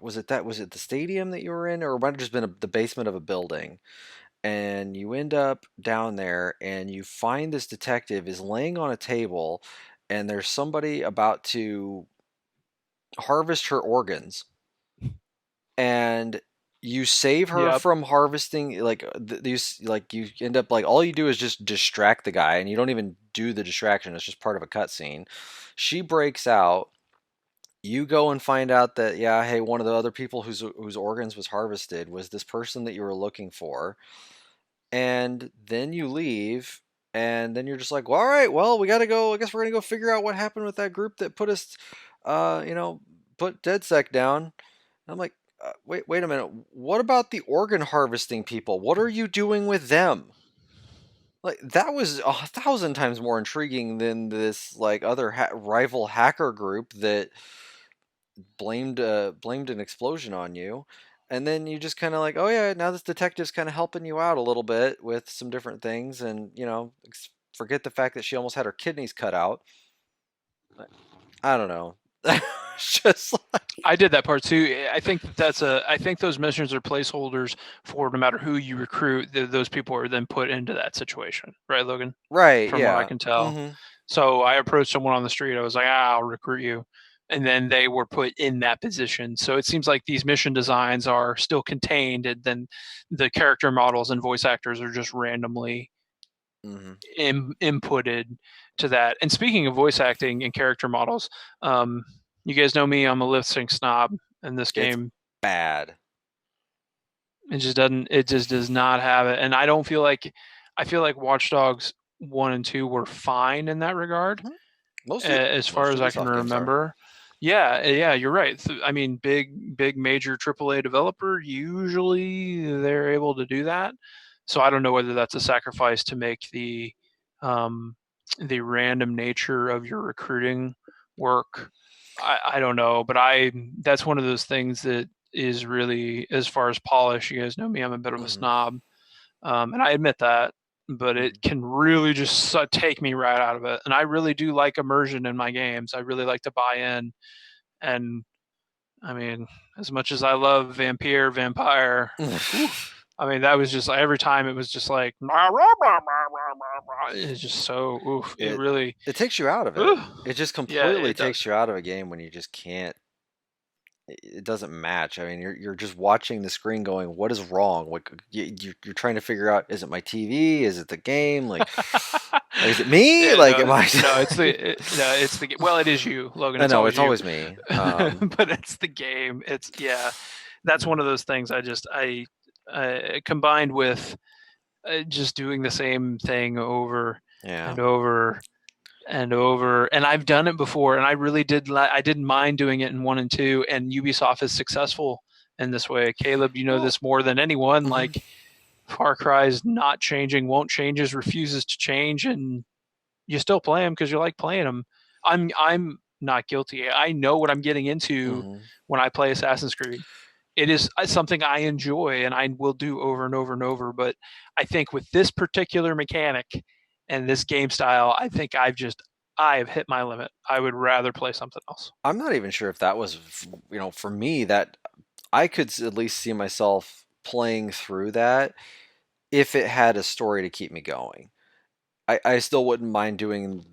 was it the stadium that you were in, or it might have just been the basement of a building, and you end up down there and you find this detective is laying on a table, and there's somebody about to harvest her organs, and you save her from harvesting. Like you end up like all you do is just distract the guy, and you don't even do the distraction. It's just part of a cutscene. She breaks out. You go and find out that hey, one of the other people whose organs was harvested was this person that you were looking for, and then you leave, and then you're just like, well, all right, well, we gotta go. I guess we're gonna go figure out what happened with that group that put us, put DedSec down. And I'm like, wait a minute. What about the organ harvesting people? What are you doing with them? Like that was 1,000 times more intriguing than this like other rival hacker group that blamed an explosion on you. And then you just kind of like, oh yeah, now this detective's kind of helping you out a little bit with some different things, and forget the fact that she almost had her kidneys cut out. I don't know. Just like, I did that part too. I think I think those missions are placeholders for no matter who you recruit, those people are then put into that situation, right, Logan? right, From what I yeah. can tell. So I approached someone on the street. I was like, I'll recruit you. And then they were put in that position. So it seems like these mission designs are still contained, and then the character models and voice actors are just randomly inputted to that. And speaking of voice acting and character models, you guys know me. I'm a lip sync snob, and this game bad. it just doesn't. It just does not have it. And I don't feel like I feel like Watch Dogs 1 and 2 were fine in that regard, as far as I can remember. Yeah, you're right. I mean, big major AAA developer, usually they're able to do that. So I don't know whether that's a sacrifice to make the random nature of your recruiting work. I don't know, but that's one of those things that is really, as far as polish, you guys know me, I'm a bit of a snob, and I admit that, but it can really just take me right out of it. And I really do like immersion in my games. I really like to buy in, and I mean, as much as I love Vampire, I mean, that was just every time it was just like, it's just so, it really. It takes you out of it. It just completely takes you out of a game when you just can't. It doesn't match. I mean, you're just watching the screen, going, "What is wrong?" Like you're trying to figure out: is it my TV? Is it the game? Like, is it me? Yeah, like, no, am I? No, it's the well, it is you, Logan. I It's know always it's always me. but it's the game. It's that's one of those things. I combined with just doing the same thing over and over and over, and I've done it before, and I really I didn't mind doing it in 1 and 2, and Ubisoft is successful in this way. Caleb, you know this more than anyone. Like, Far Cry's not changing, won't changes, refuses to change, and you still play them because you like playing them. I'm not guilty. I know what I'm getting into when I play Assassin's Creed. It is something I enjoy and I will do over and over and over. But I think with this particular mechanic and this game style, I think I have hit my limit. I would rather play something else. I'm not even sure if that was, for me, that I could at least see myself playing through that if it had a story to keep me going. I still wouldn't mind doing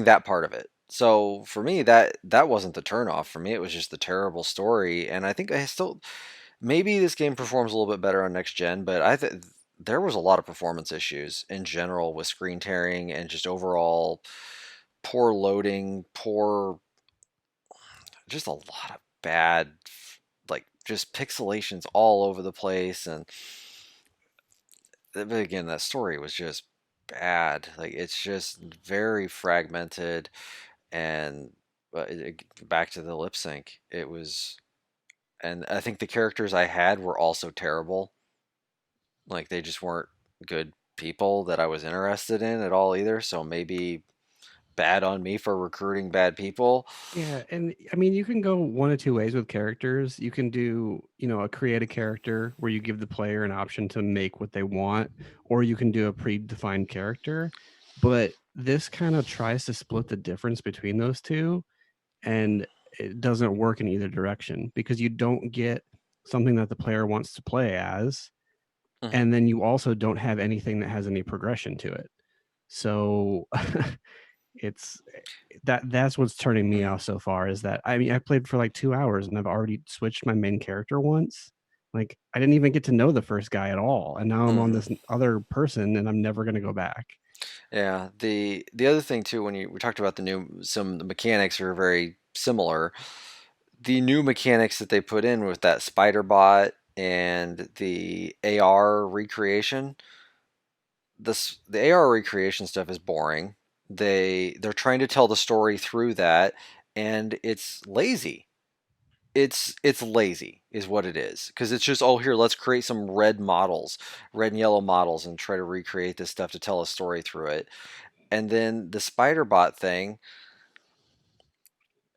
that part of it. So for me, that wasn't the turnoff. For me, it was just the terrible story. And I think I still, maybe this game performs a little bit better on next gen, but I think there was a lot of performance issues in general with screen tearing and just overall poor loading, just a lot of bad, like, just pixelations all over the place. And but again, that story was just bad. Like, it's just very fragmented. And back to the lip sync, it was, and I think the characters I had were also terrible. Like, they just weren't good people that I was interested in at all either. So maybe bad on me for recruiting bad people. Yeah, and I mean, you can go one of two ways with characters. You can do, a create a character where you give the player an option to make what they want, or you can do a predefined character. But this kind of tries to split the difference between those two, and it doesn't work in either direction because you don't get something that the player wants to play as, and then you also don't have anything that has any progression to it. So it's that's what's turning me off so far, is that, I mean, I played for like 2 hours and I've already switched my main character once. Like, I didn't even get to know the first guy at all, and now I'm on this other person and I'm never going to go back. Yeah, the other thing too, when we talked about the mechanics are very similar. The new mechanics that they put in with that spider bot and the AR recreation, the AR recreation stuff is boring. They're trying to tell the story through that, and it's lazy. It's lazy is what it is, because it's just, oh, here, let's create some red and yellow models, and try to recreate this stuff to tell a story through it. And then the spider bot thing,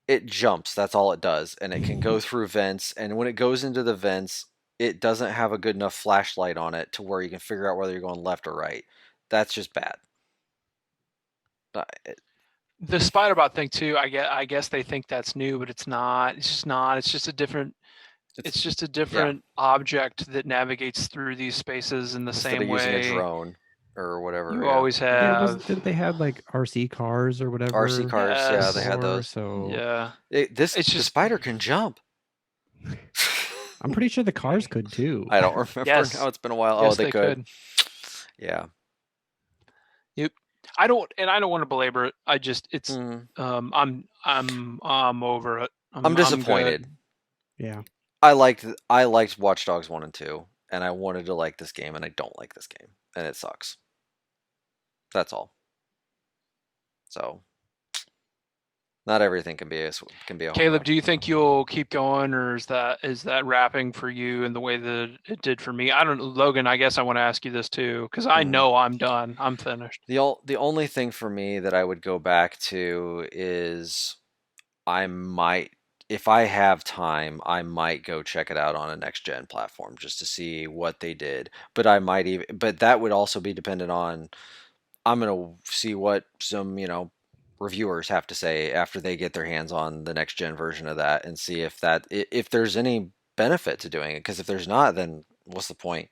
it jumps, that's all it does, and it can go through vents, and when it goes into the vents, it doesn't have a good enough flashlight on it to where you can figure out whether you're going left or right. That's just bad. The Spider-Bot thing too. I guess they think that's new, but it's not. It's just not. It's just a different. It's just a different object that navigates through these spaces in the Instead same of using way a drone or whatever. you always have. Didn't they have like RC cars or whatever? RC cars, yeah, they had before? those. So Yeah, the spider can jump. I'm pretty sure the cars could too. I don't remember Yes. now. It's been a while. Yes, Oh, they could. Yeah. Yep. I don't want to belabor it. I just I'm over it. I'm disappointed. Yeah. I liked Watch Dogs 1 and 2, and I wanted to like this game, and I don't like this game, and it sucks. That's all. So, not everything can be a Caleb, do you think you'll keep going, or is that wrapping for you in the way that it did for me? I don't know, Logan, I guess I want to ask you this too, because I know I'm done. I'm finished. The only thing for me that I would go back to is I might, if I have time, I might go check it out on a next gen platform just to see what they did. But but that would also be dependent on, I'm gonna see what some, reviewers have to say after they get their hands on the next gen version of that, and see if there's any benefit to doing it. Because if there's not, then what's the point?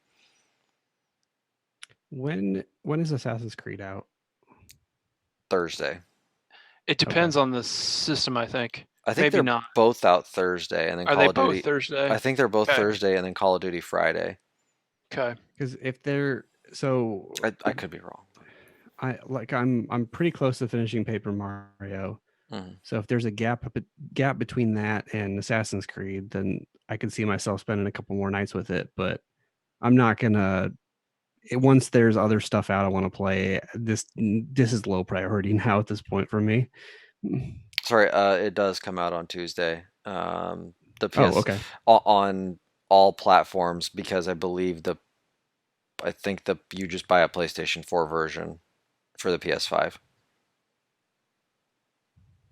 When is Assassin's Creed out? Thursday. It depends on the system, I think. I think maybe they're both out Thursday, and then Are Call they of Duty. both Thursday? I think they're both Thursday, and then Call of Duty Friday. Okay. Because if they're so, I could be wrong. I'm pretty close to finishing Paper Mario. So if there's a gap between that and Assassin's Creed, then I could see myself spending a couple more nights with it. But I'm not gonna. Once there's other stuff out I want to play, this is low priority now at this point for me. Sorry, it does come out on Tuesday. The PS on all platforms, because I believe you just buy a PlayStation 4 version for the PS5.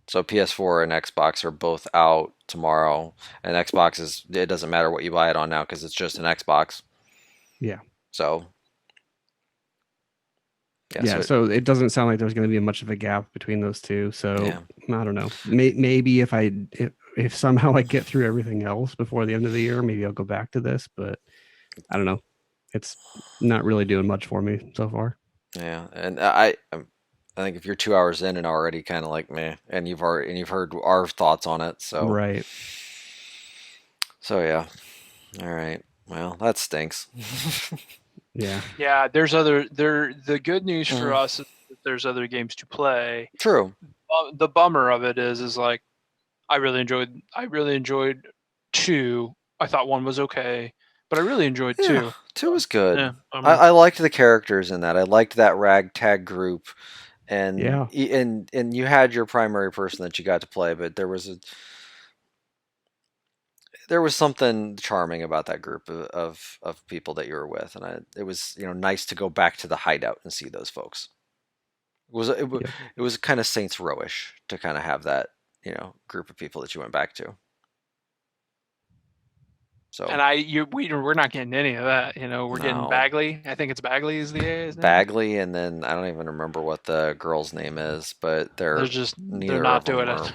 So PS4 and Xbox are both out tomorrow, and Xbox it doesn't matter what you buy it on now because it's just an Xbox. Yeah. So. So it doesn't sound like there's going to be much of a gap between those two. So I don't know. Maybe if somehow I get through everything else before the end of the year, maybe I'll go back to this. But I don't know. It's not really doing much for me so far. Yeah, and I think if you're 2 hours in and already kind of like meh, and you've heard our thoughts on it, so right. So yeah, all right. Well, that stinks. Yeah. There's the good news for us is that there's other games to play. True. The bummer of it is like I really enjoyed 2. I thought 1 was okay, but I really enjoyed 2. 2 was good. Yeah, I liked the characters in that. I liked that ragtag group, and and you had your primary person that you got to play, but there was something charming about that group of people that you were with, and it was nice to go back to the hideout and see those folks. It was kind of Saints Row-ish to kind of have that group of people that you went back to. So and we're not getting any of that. We're getting Bagley. I think it's Bagley is the Bagley, and then I don't even remember what the girl's name is, but they're not doing it.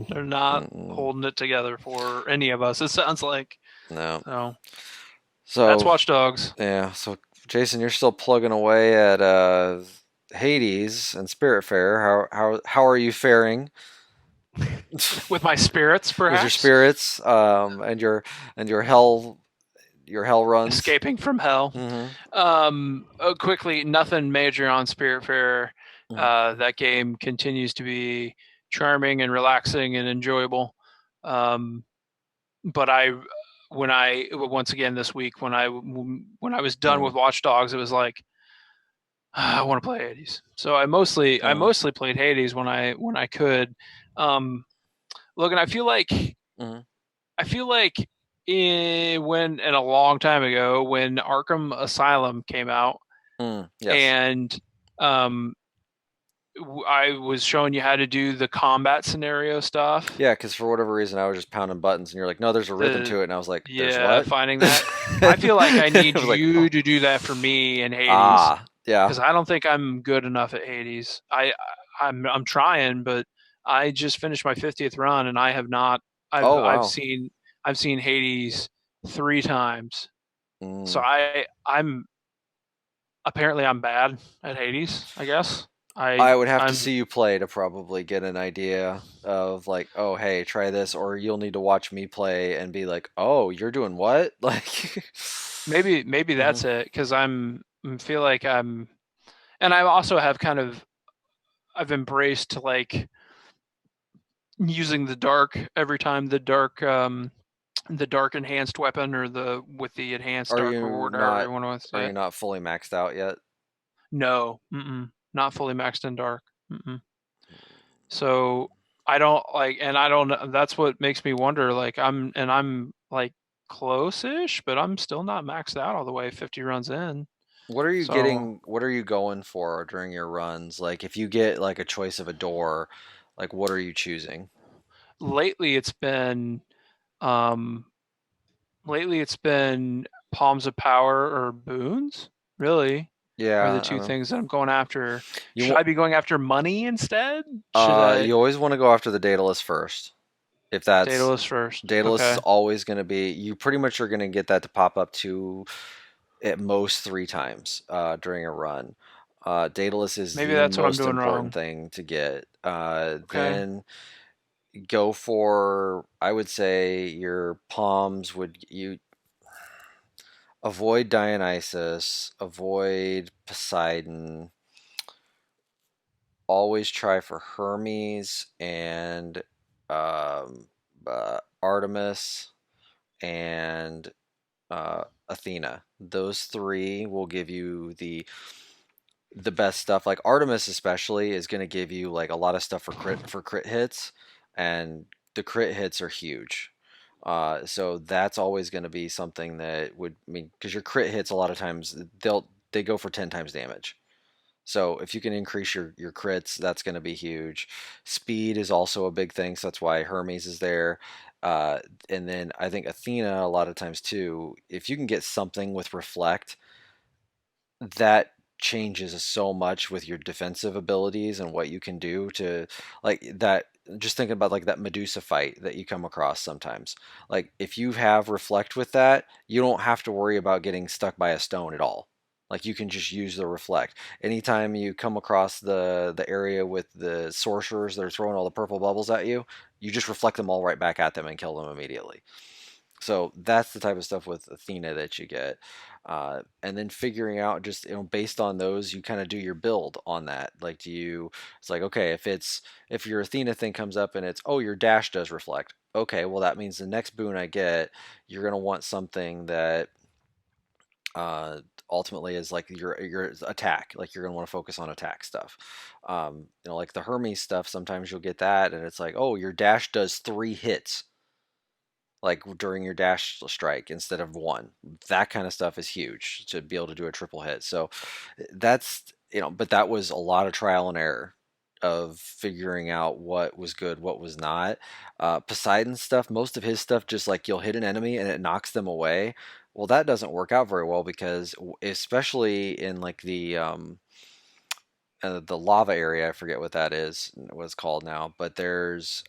They're not holding it together for any of us. It sounds like no. So that's Watch Dogs. Yeah. So Jason, you're still plugging away at Hades and Spiritfarer. How are you faring? With my spirits, perhaps. With your spirits, and your hell runs. Escaping from hell. Quickly, nothing major on Spiritfarer. That game continues to be charming and relaxing and enjoyable. But once again this week when I was done with Watch Dogs, it was like I want to play Hades. So I mostly played Hades when I could. Logan, I feel like when a long time ago when Arkham Asylum came out, and I was showing you how to do the combat scenario stuff. Yeah, because for whatever reason I was just pounding buttons, and you're like, "No, there's a rhythm to it," and I was like, "There's what?" Finding that. I feel like I need you to do that for me in Hades. Yeah. Because I don't think I'm good enough at Hades. I'm trying, but I just finished my 50th run, and I have not. Oh I've wow. seen Hades 3 times. So Mm. I'm apparently I'm bad at Hades. I guess I would have to I'm see you play to probably get an idea of like, oh, hey, try this, or you'll need to watch me play and be like, oh, you're doing what? Like, maybe Mhm. that's it because I feel like and I also have kind of I've embraced like using the dark every time the dark enhanced weapon or the with the enhanced Are dark you reward, however not you want to are say you it. not fully maxed out yet? No, not fully maxed in dark. So I don't like, and I don't know. That's what makes me wonder. Like I'm like close-ish, but I'm still not maxed out all the way. 50 runs in. What are you So getting? What are you going for during your runs? Like, if you get like a choice of a door, like, what are you choosing? lately it's been um lately it's been palms of power or boons. Really, are the Yeah, I two don't know. things that I'm going after. You Should want I be going after money instead? Should I you always want to go after the Daedalus first. If that's Daedalus first? Daedalus is Okay. always going to be, you pretty much are going to get that to pop up to at most 3 times during a run. Daedalus is Maybe the that's what I'm most doing important wrong. thing to get. Okay. Then go for, I would say your palms would you avoid Dionysus, avoid Poseidon. Always try for Hermes and um, Artemis and Athena. Those three will give you the best stuff. Like Artemis especially is going to give you like a lot of stuff for crit hits, and the crit hits are huge. So that's always going to be something that would mean because your crit hits a lot of times they go for 10 times damage. So if you can increase your crits, that's going to be huge. Speed is also a big thing, so that's why Hermes is there. Uh, and then I think Athena a lot of times too. If you can get something with reflect, that changes so much with your defensive abilities and what you can do to like that. Just thinking about like that Medusa fight that you come across sometimes. Like if you have reflect with that, you don't have to worry about getting stuck by a stone at all. Like you can just use the reflect. Anytime you come across the area with the sorcerers that are throwing all the purple bubbles at you, you just reflect them all right back at them and kill them immediately. So that's the type of stuff with Athena that you get. And then figuring out just based on those, you kind of do your build on that. Like, it's like, okay, if your Athena thing comes up and it's, oh, your dash does reflect. Okay, well, that means the next boon I get, you're going to want something that uh, ultimately is like your attack. Like, you're going to want to focus on attack stuff. Like the Hermes stuff, sometimes you'll get that and it's like, oh, your dash does 3 hits like during your dash strike instead of one. That kind of stuff is huge to be able to do a triple hit. So that's, but that was a lot of trial and error of figuring out what was good, what was not. Poseidon's stuff, most of his stuff, just like you'll hit an enemy and it knocks them away. Well, that doesn't work out very well because, especially in like the lava area, I forget what that is, what it's called now, but there's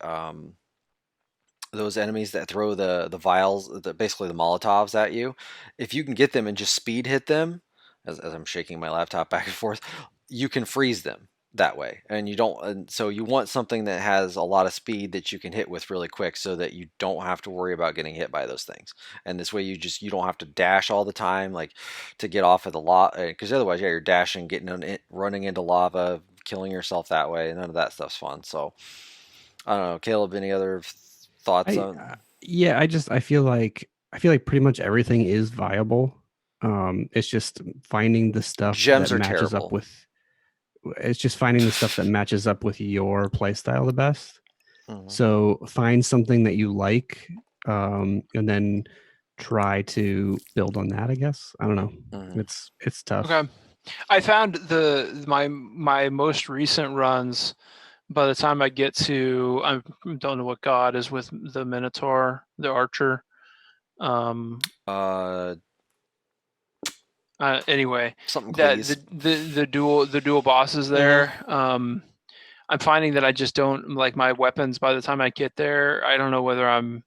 those enemies that throw the vials, basically the Molotovs at you, if you can get them and just speed hit them, as I'm shaking my laptop back and forth, you can freeze them that way. And you don't, and so you want something that has a lot of speed that you can hit with really quick, so that you don't have to worry about getting hit by those things. And this way, you don't have to dash all the time, like to get off of the lava, because otherwise, yeah, you're dashing, running into lava, killing yourself that way. None of that stuff's fun. So I don't know, Caleb. Any other thoughts I on? yeah, I feel like pretty much everything is viable. It's just finding the stuff that Gems are matches up terrible. with. It's just finding the stuff that matches up with your playstyle the best. Mhm. So find something that you like, and then try to build on that. I guess I don't know. Mhm. It's tough. Okay. I found my most recent runs. By the time I get to, I don't know what god is with the Minotaur, the archer. Uh, Anyway, something that please. the dual bosses Mhm. there. I'm finding that I just don't like my weapons by the time I get there. I don't know whether I'm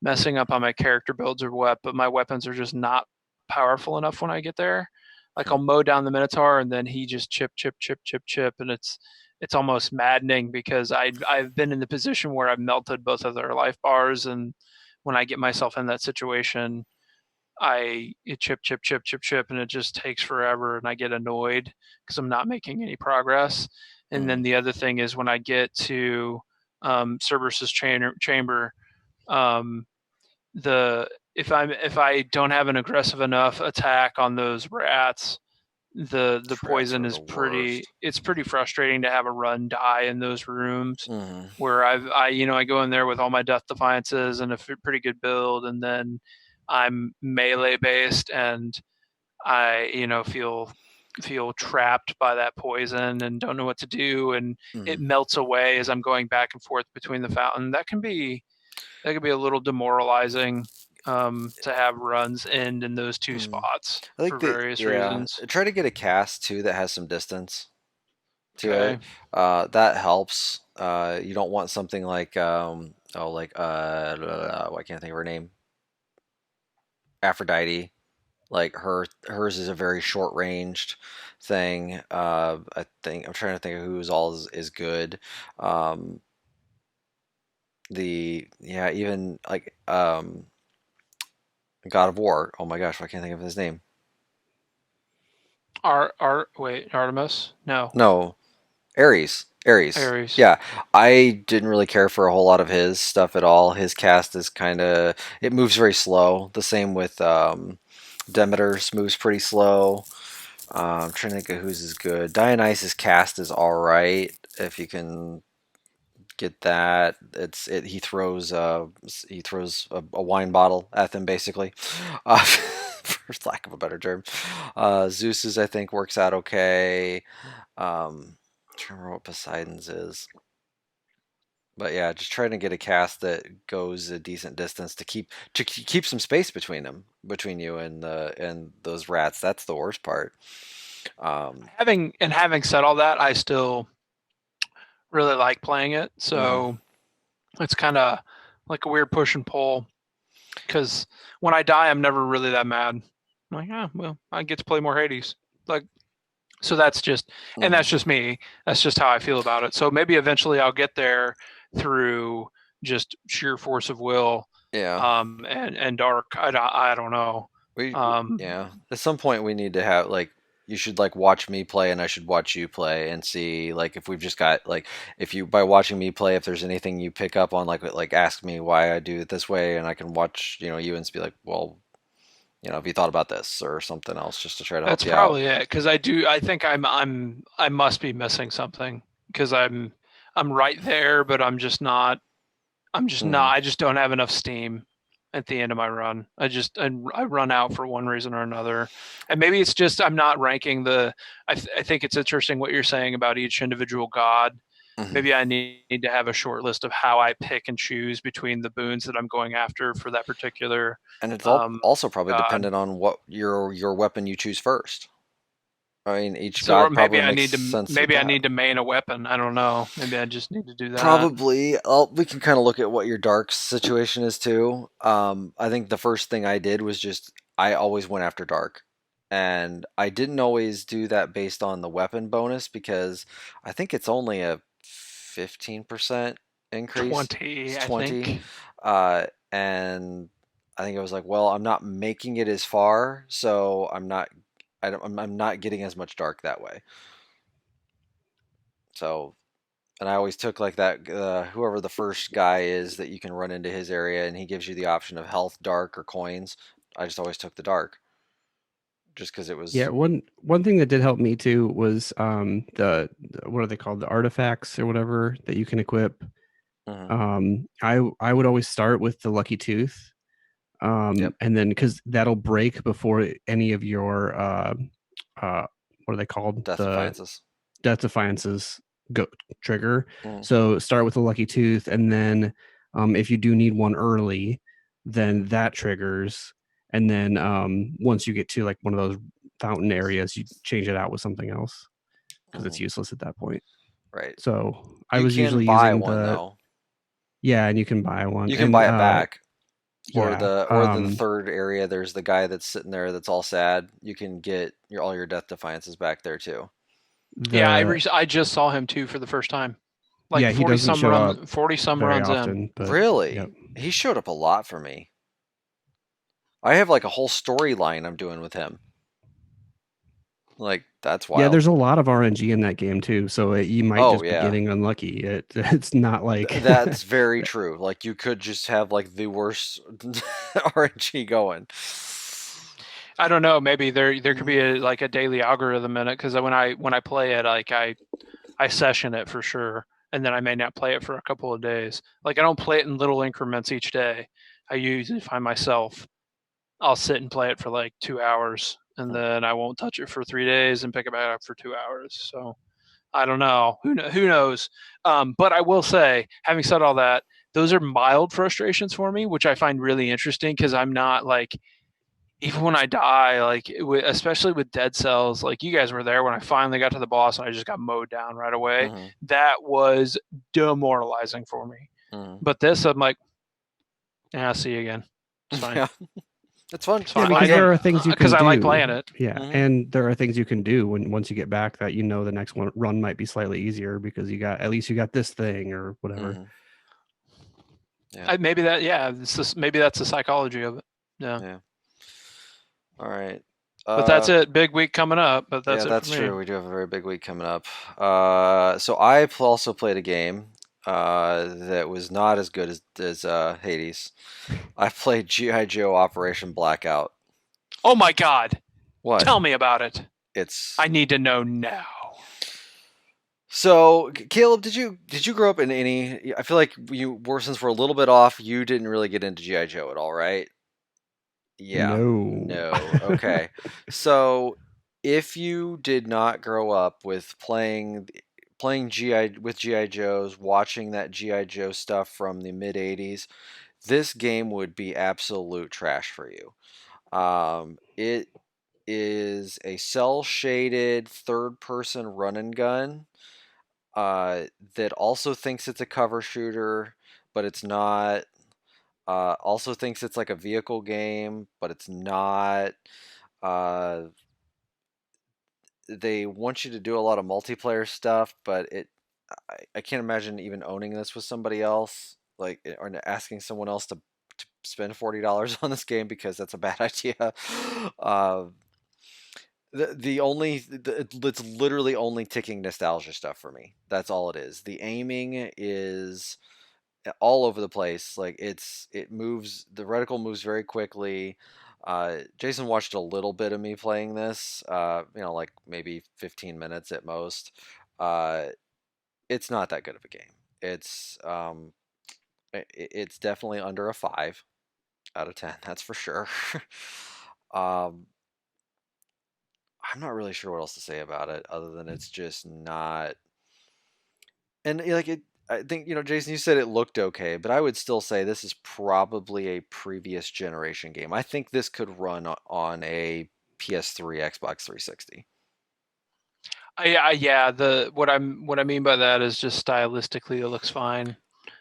messing up on my character builds or what, but my weapons are just not powerful enough when I get there. Like I'll mow down the Minotaur and then he just chip, and it's almost maddening because I've been in the position where I've melted both of their life bars, and when I get myself in that situation, it chip, and it just takes forever, and I get annoyed because I'm not making any progress. And then the other thing is when I get to Cerberus's chamber, um, if I don't have an aggressive enough attack on those rats, the poison is pretty. It's pretty frustrating to have a run die in those rooms. Where I go in there with all my death defiances and a pretty good build, and then I'm melee based, and I feel trapped by that poison and don't know what to do, and it melts away as I'm going back and forth between the fountain. That can be a little demoralizing to have runs end in those two spots for various reasons. Try to get a cast too that has some distance to it. That helps. You don't want something like I can't think of her name. Aphrodite. Like hers is a very short ranged thing. I think I'm trying to think of who's all is good. Even like God of War. Oh my gosh, I can't think of his name. Artemis? No, Ares. Yeah, I didn't really care for a whole lot of his stuff at all. His cast is it moves very slow. The same with Demeter's moves pretty slow. I'm trying to think of whose is good. Dionysus' cast is all right if you can get that. He throws a wine bottle at them basically, for lack of a better term. Zeus's I think works out okay. I'm trying to remember what Poseidon's is. But yeah, just trying to get a cast that goes a decent distance to keep some space between you and those rats. That's the worst part. Having said all that, I still really like playing it. So it's kind of like a weird push and pull. Because when I die, I'm never really that mad. I'm like, well, I get to play more Hades. Like, so that's just, and that's just me. That's just how I feel about it. So maybe eventually I'll get there through just sheer force of will. Yeah. And dark. I don't know. At some point we need to have you should watch me play and I should watch you play and see if we've just got if you by watching me play if there's anything you pick up on ask me why I do it this way and I can watch you and be like, well, have you thought about this or something else just to try to help you out. That's probably it because I think I must be missing something because I'm right there but I'm just not I just don't have enough steam at the end of my run. I run out for one reason or another, and maybe it's just I'm not ranking the. I think it's interesting what you're saying about each individual god. Maybe I need to have a short list of how I pick and choose between the boons that I'm going after for that particular. And it's also probably dependent on what your weapon you choose first. I mean, each god maybe probably makes sense. Maybe I need to main a weapon. I don't know. Maybe I just need to do that. Probably. We can kind of look at what your dark situation is too. I think the first thing I did was I always went after dark, and I didn't always do that based on the weapon bonus because I think it's only a 15% increase. 20, I think. And I think I was like, well, I'm not making it as far, so I'm not getting as much dark that way. So, and I always took that whoever the first guy is that you can run into his area, and he gives you the option of health, dark, or coins. I just always took the dark, just because it was. Yeah, one thing that did help me too was the what are they called, the artifacts or whatever that you can equip. I would always start with the Lucky Tooth. And then because that'll break before any of your what are they called? Death Defiances go trigger. So start with the Lucky Tooth, and then if you do need one early, then that triggers. And then once you get to one of those fountain areas, you change it out with something else because it's useless at that point. Right. So I You was can usually buy using one the though. yeah, and you can buy one. You can And buy it back. Or yeah, the third area, there's the guy that's sitting there that's all sad. You can get all your death defiances back there too. Yeah, the I just saw him too for the first time. Like yeah, he doesn't show up 40 some very runs in. often, but Really? yep. He showed up a lot for me. I have like a whole storyline I'm doing with him. Like, that's wild. Yeah, there's a lot of RNG in that game too, so you might just be getting unlucky. It's not like that's very true. Like, you could just have like the worst RNG going. I don't know. Maybe there could be a daily algorithm in it, because when I play it, like I session it for sure, and then I may not play it for a couple of days. Like, I don't play it in little increments each day. I usually find myself, I'll sit and play it for like 2 hours, and then I won't touch it for 3 days and pick it back up for 2 hours. So I don't know. Who knows? But I will say, having said all that, those are mild frustrations for me, which I find really interesting, because I'm not like, even when I die, like especially with Dead Cells, like you guys were there when I finally got to the boss and I just got mowed down right away. Mm-hmm. That was demoralizing for me. Mm-hmm. But this, I'm like, yeah, I'll see you again. It's fine. Yeah. It's fun. It's fine. Yeah, because there are things you can do. Because I like playing it. Yeah, and there are things you can do once you get back that the next run might be slightly easier because at least you got this thing or whatever. Mm-hmm. Yeah. Maybe maybe that's the psychology of it. Yeah. All right. But that's it. Big week coming up. But that's that's for me. true. We do have a very big week coming up. So I also played a game that was not as good as Hades. I played G.I. Joe Operation Blackout. Oh my God! What? Tell me about it. I need to know now. So, Caleb, did you grow up in any? I feel like since we're a little bit off, you didn't really get into G.I. Joe at all, right? Yeah. No. Okay. So, if you did not grow up with playing G.I. Joes, watching that G.I. Joe stuff from the mid 80s, this game would be absolute trash for you. It is a cell shaded third person run and gun that also thinks it's a cover shooter, but it's not. Also thinks it's like a vehicle game, but it's not. They want you to do a lot of multiplayer stuff, but I can't imagine even owning this with somebody else, like, or asking someone else to spend $40 on this game, because that's a bad idea. It's literally only ticking nostalgia stuff for me. That's all it is. The aiming is all over the place. Like, it moves. The reticle moves very quickly. Jason watched a little bit of me playing this. Like maybe 15 minutes at most. It's not that good of a game. It's definitely under a 5 out of 10. That's for sure. I'm not really sure what else to say about it other than it's just not. And I think, Jason, you said it looked okay, but I would still say this is probably a previous generation game. I think this could run on a PS3, Xbox 360. Yeah. What I mean by that is just stylistically, it looks fine.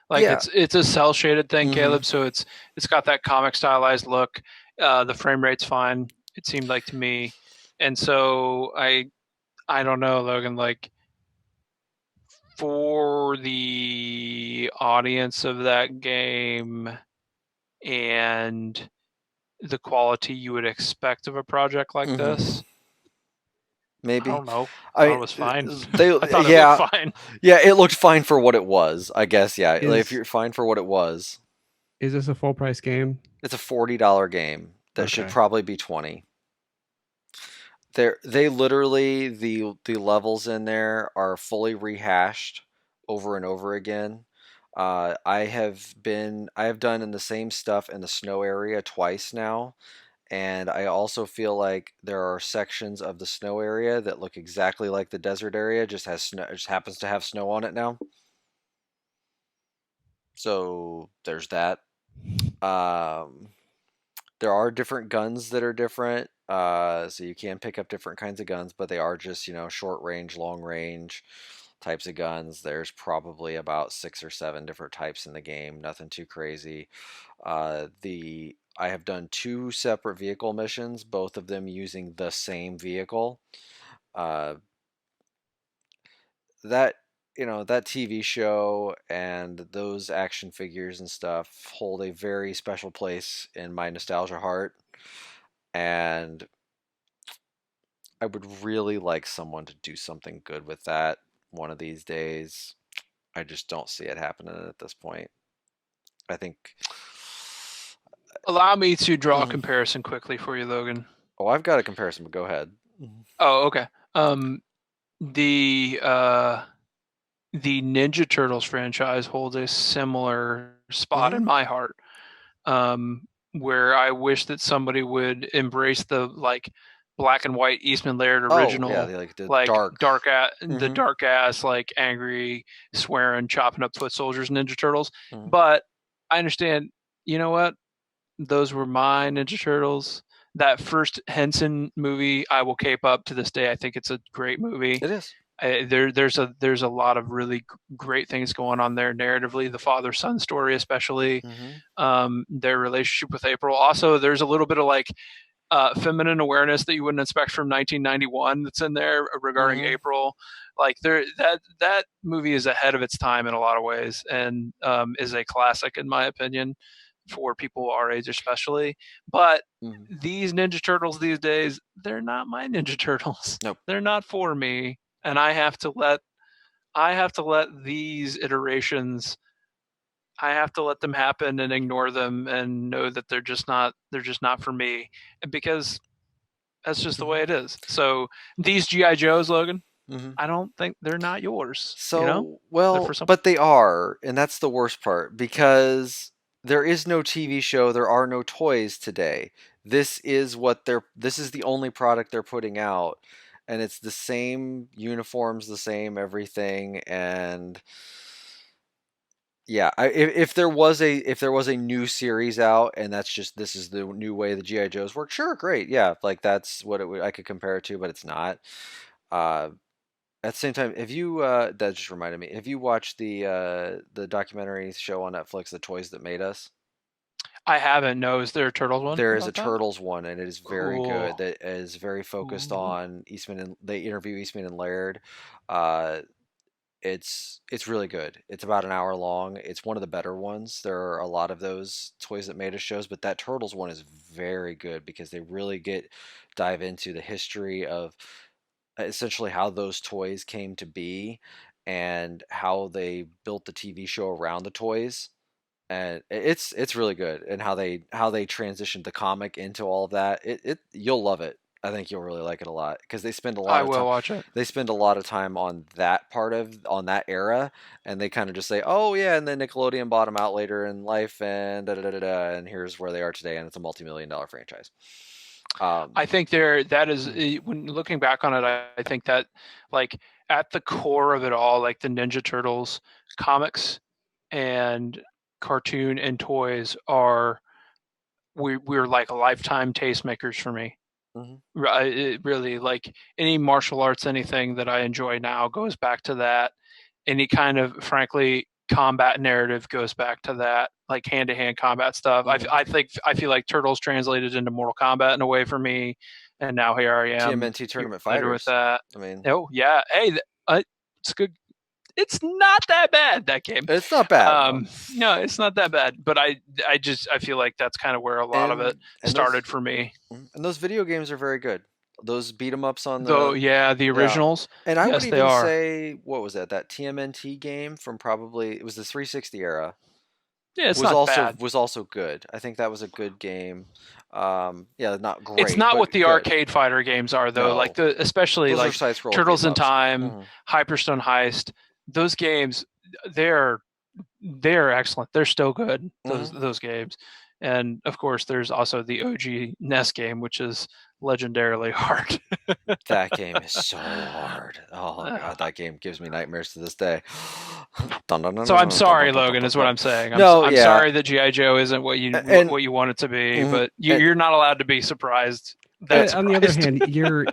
Like, Yeah. it's a cell shaded thing, Caleb. So it's got that comic stylized look. The frame rate's fine, it seemed like to me, and so I don't know, Logan. Like, for the audience of that game and the quality you would expect of a project like this, maybe. I don't know. I thought it was fine. I thought it looked fine. Yeah, it looked fine for what it was, I guess. Yeah, if you're fine for what it was. Is this a full price game? It's a $40 game that should probably be $20. They literally, the levels in there are fully rehashed over and over again. I have done in the same stuff in the snow area twice now, and I also feel like there are sections of the snow area that look exactly like the desert area, just happens to have snow on it now. So there's that. There are different guns that are different, so you can pick up different kinds of guns, but they are just short range, long range. types of guns. There's probably about 6 or 7 different types in the game. Nothing too crazy. I have done 2 separate vehicle missions, both of them using the same vehicle. Uh, that that TV show and those action figures and stuff hold a very special place in my nostalgia heart, and I would really like someone to do something good with that one of these days. I just don't see it happening at this point. I think. Allow me to draw a comparison quickly for you, Logan. Oh, I've got a comparison, but go ahead. Oh, okay. The Ninja Turtles franchise holds a similar spot in my heart, where I wish that somebody would embrace the black and white Eastman Laird original, the dark ass, like angry, swearing, chopping up foot soldiers Ninja Turtles. But I understand. You know what? Those were my Ninja Turtles. That first Henson movie, I will cape up to this day. I think it's a great movie. It is. There's a lot of really great things going on there narratively. The father-son story, especially, their relationship with April. Also, there's a little bit of feminine awareness that you wouldn't expect from 1991 that's in there regarding April. That movie is ahead of its time in a lot of ways, and is a classic in my opinion for people our age especially. But these Ninja Turtles these days, they're not my Ninja Turtles. Nope. They're not for me, and I have to let these iterations, I have to let them happen and ignore them and know that they're just not for me, because that's just the way it is. So these GI Joes, Logan, I don't think they're not yours. So but they are, and that's the worst part, because there is no TV show, there are no toys today. This is the only product they're putting out, and it's the same uniforms, the same everything. And yeah, if there was a new series out, and this is the new way the GI Joes work, sure, great, yeah, like that's what I could compare it to, but it's not. At the same time, that just reminded me, have you watched the documentary show on Netflix, The Toys That Made Us? I haven't. No, is there a Turtles one? There is a Turtles one, and it is very good. That is very focused on Eastman, and they interview Eastman and Laird. It's really good. It's about an hour long. It's one of the better ones. There are a lot of those Toys That Made Us shows, but that Turtles one is very good because they really dive into the history of essentially how those toys came to be and how they built the TV show around the toys. And it's really good, and how they transitioned the comic into all of that. You'll love it. I think you'll really like it a lot, because they spend a lot of time. I will watch it. They spend a lot of time on that on that era, and they kind of just say, "Oh yeah," and then Nickelodeon bought them out later in life, and and here's where they are today, and it's a multi-million-dollar franchise. I think that is, when looking back on it, I think that at the core of it all, like the Ninja Turtles comics and cartoon and toys we're like lifetime tastemakers for me. Really, like any martial arts, anything that I enjoy now goes back to that. Any kind of, frankly, combat narrative goes back to that, like hand-to-hand combat stuff. I feel like Turtles translated into Mortal Kombat in a way for me, and now here I am, TMNT Tournament Fighters with that. I mean, oh yeah, hey, it's good. It's not that bad, that game. It's not bad. No, it's not that bad. But I feel like that's kind of where a lot of it started for me. And those video games are very good. Those beat 'em ups on the originals. Yeah. And I would even say, what was that? That TMNT game from it was the 360 era. Yeah, it's not bad. Was also good. I think that was a good game. Yeah, not great. It's not what the arcade fighter games are, though. No. Like especially like Turtles in Time, Hyperstone Heist. Those games, they're excellent. They're still good. Those games, and of course, there's also the OG NES game, which is legendarily hard. That game is so hard. Oh god, that game gives me nightmares to this day. So I'm sorry, Logan, is what I'm saying. I'm sorry that GI Joe isn't what you want it to be, but you're not allowed to be surprised On the other hand, your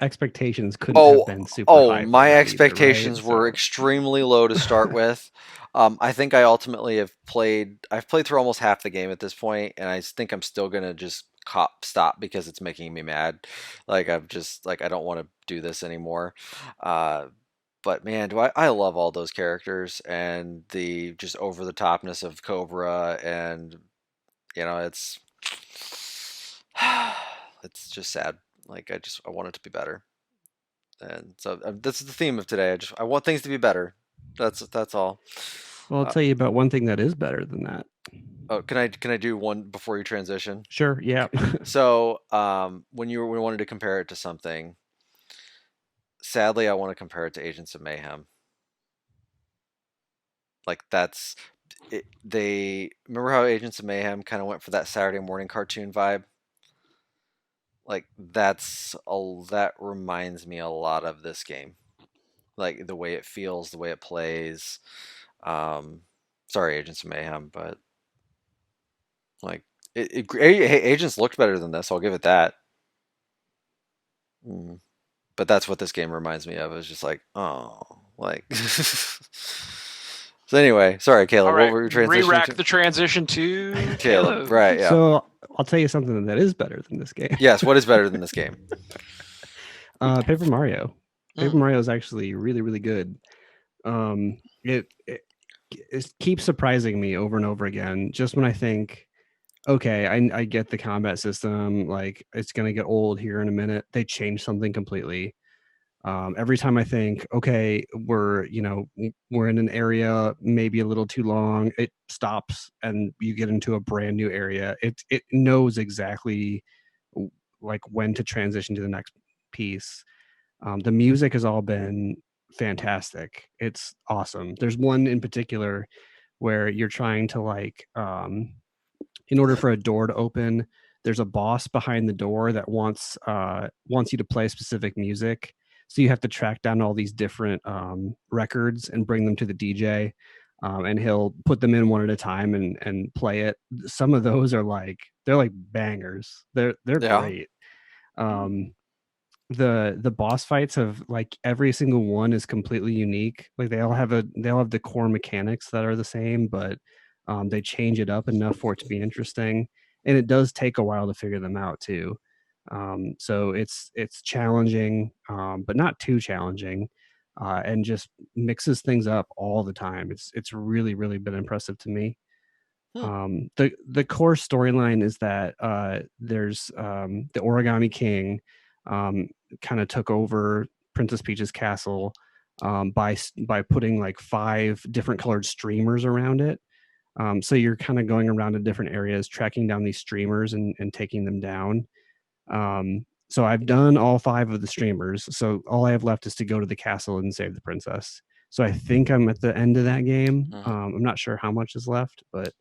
expectations couldn't have been super high. My expectations were extremely low to start with. I think I ultimately I've played through almost half the game at this point, and I think I'm still gonna just stop because it's making me mad. Like I'm just like I don't want to do this anymore. But man, I love all those characters and the just over the topness of Cobra, and it's it's just sad. Like I want it to be better, and so this is the theme of today. I want things to be better. That's all. Well, I'll tell you about one thing that is better than that. Oh, can I do one before you transition? Sure. Yeah. So, when we wanted to compare it to something, sadly, I want to compare it to Agents of Mayhem. Like that's it. They remember how Agents of Mayhem kind of went for that Saturday morning cartoon vibe. Like that reminds me a lot of this game. Like the way it feels, the way it plays. Sorry, Agents of Mayhem, but like Agents looked better than this. I'll give it that. But that's what this game reminds me of. It's just like, oh, like. So anyway, sorry, Caleb. Right. What were you transitioning Re-rack to? the transition to Caleb. Right. Yeah. So I'll tell you something that is better than this game. Yes. What is better than this game? Paper Mario. Paper Mario is actually really, really good. It keeps surprising me over and over again. Just when I think, okay, I get the combat system, like it's gonna get old here in a minute, they change something completely. Every time I think, okay, we're in an area maybe a little too long, it stops and you get into a brand new area. It knows exactly like when to transition to the next piece. The music has all been fantastic. It's awesome. There's one in particular where you're trying to in order for a door to open, there's a boss behind the door that wants you to play specific music. So you have to track down all these different records and bring them to the DJ, and he'll put them in one at a time and play it. Some of those are they're like bangers. They're great. The boss fights have every single one is completely unique. Like they all have the core mechanics that are the same, but they change it up enough for it to be interesting, and it does take a while to figure them out too. So it's challenging, but not too challenging, and just mixes things up all the time. It's really, really been impressive to me. The core storyline is that there's the Origami King kind of took over Princess Peach's castle by putting 5 different colored streamers around it. So you're kind of going around to different areas, tracking down these streamers and taking them down. So I've done all 5 of the streamers. So all I have left is to go to the castle and save the princess. So I think I'm at the end of that game. I'm not sure how much is left, but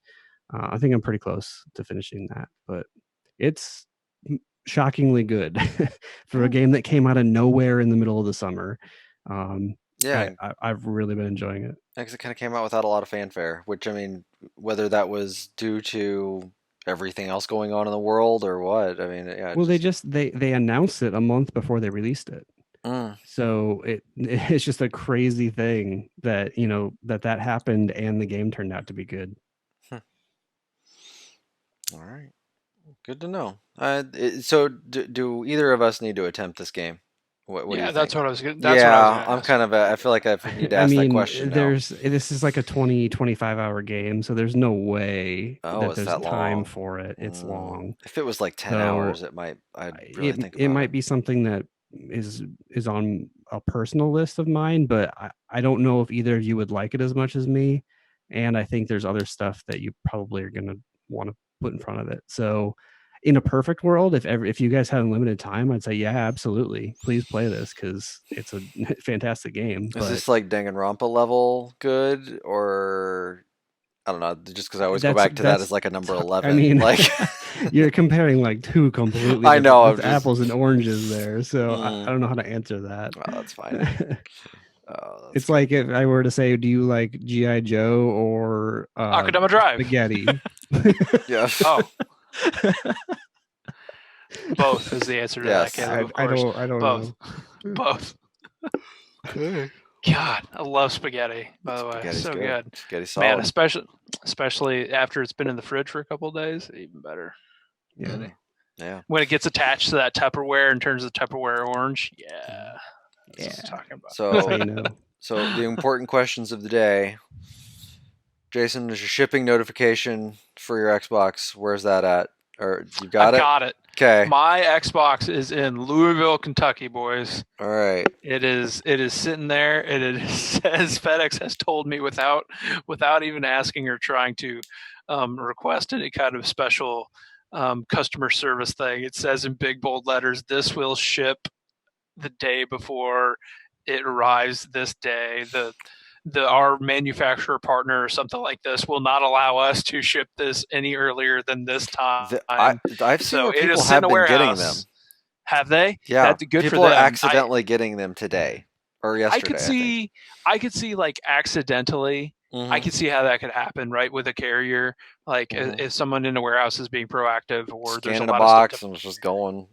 I think I'm pretty close to finishing that. But it's shockingly good for a game that came out of nowhere in the middle of the summer. I've really been enjoying it. Because it kind of came out without a lot of fanfare, which, I mean, whether that was due to everything else going on in the world or what, I mean, yeah. Well, they announced it a month before they released it. So it's just a crazy thing that that happened and the game turned out to be good. All right, good to know. So do either of us need to attempt this game? What do you think? That's what I was. I'm kind of. I feel like I need to ask that question. This is like a 20-25 hour game, so there's no way that there's time long for it. It's long. If it was like 10 hours, it might. I'd really think about it might be something that is on a personal list of mine, but I don't know if either of you would like it as much as me, and I think there's other stuff that you probably are going to want to put in front of it. So in a perfect world, if you guys had unlimited time, I'd say, yeah, absolutely, please play this because it's a fantastic game. Is this like Danganronpa level good, or I don't know, just because I always go back to that as like a number 11. I mean, like you're comparing like 2 completely I know apples and oranges there, so I don't know how to answer that. Well, that's fine. It's like if I were to say, do you like G.I. Joe or Akudama Drive spaghetti? Yeah. Oh. Both is the answer to Yes. that, Caleb, of I course. don't Both. know. Both. Okay. God, I love spaghetti, by the way. Spaghetti's So good. good. Spaghetti's Man, solid. especially after it's been in the fridge for a couple of days, even better. Yeah. Yeah. When it gets attached to that Tupperware and turns the Tupperware orange, yeah. That's what I'm talking about. So, That's how you know. so the important questions of the day. Jason, is your shipping notification for your Xbox? Where's that at? Or you got I it? got it. Okay. My Xbox is in Louisville, Kentucky, boys. All right. It is sitting there, and it says FedEx has told me without even asking or trying to request any kind of special customer service thing. It says in big bold letters, "This will ship the day before it arrives this day." Our manufacturer partner or something like this will not allow us to ship this any earlier than this time. I've seen where it people is in have a been getting warehouse. them. Have they? Yeah, That's good people for are them. accidentally getting them today or yesterday. I could see like accidentally. Mm-hmm. I could see how that could happen, right, with a carrier. Like if someone in a warehouse is being proactive, or there's a Scanning lot a box of stuff and it's just going.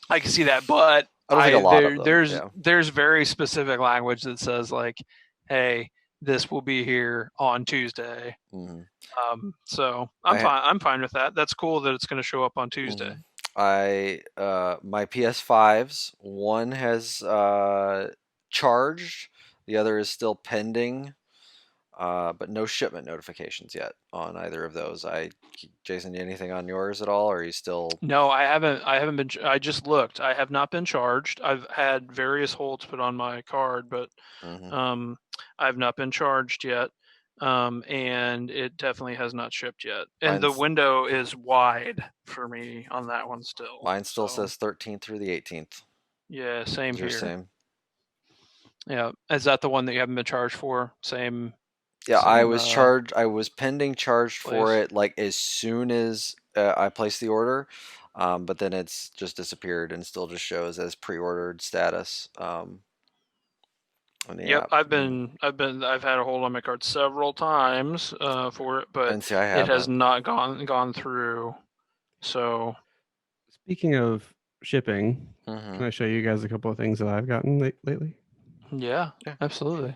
I can see that, but I don't think a lot of them. There's very specific language that says like, "Hey, this will be here on Tuesday." Mm-hmm. So I'm fine with that. That's cool that it's going to show up on Tuesday. My PS5s, one has charged, the other is still pending, but no shipment notifications yet on either of those. Jason, anything on yours at all, or are you still? No, I haven't been. I just looked. I have not been charged. I've had various holds put on my card, but I've not been charged yet. And it definitely has not shipped yet. And the window is wide for me on that one still. Mine still says 13th through the 18th. Yeah, same here. Same. Yeah, is that the one that you haven't been charged for? Same. Yeah, I was charged. I was pending charged for it like as soon as I placed the order, but then it's just disappeared and still just shows as pre-ordered status. Yep, I've had a hold on my card several times for it, but it has not gone through. So, speaking of shipping, can I show you guys a couple of things that I've gotten lately? Yeah, absolutely.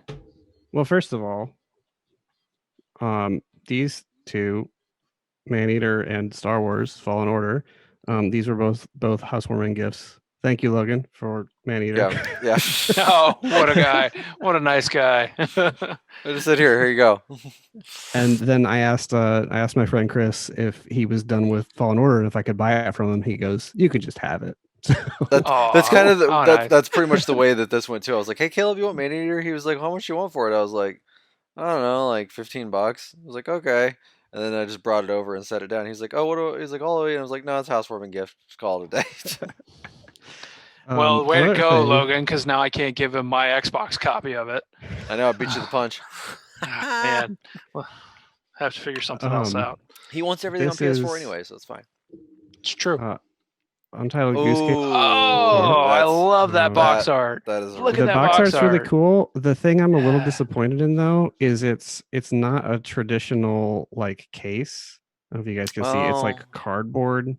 Well, first of all, these two, Maneater and Star Wars Fallen Order, these were both housewarming gifts. Thank you, Logan, for Maneater. Yeah. Oh, what a guy! What a nice guy. I just said, here you go. And then I asked my friend Chris if he was done with Fallen Order and if I could buy it from him. He goes, "You could just have it." That's kind of that's pretty much the way that this went too. I was like, "Hey, Caleb, you want Maneater?" He was like, "How much you want for it?" I was like, "I don't know, like $15." I was like, "Okay." And then I just brought it over and set it down. He's like, "Oh, what do?" He's like, "All the way." And I was like, "No, it's a housewarming gift. Just call it a day." Well, way to go, Logan, because now I can't give him my Xbox copy of it. I know, I beat you to the punch. Man, well, I have to figure something else out. He wants everything on PS4 anyway, so it's fine. It's true. Untitled Goose Game. Oh, I love that box art. That is Look at that box art's art. really cool. The thing I'm a little disappointed in though is it's not a traditional like case. I don't know if you guys can see. It's like cardboard.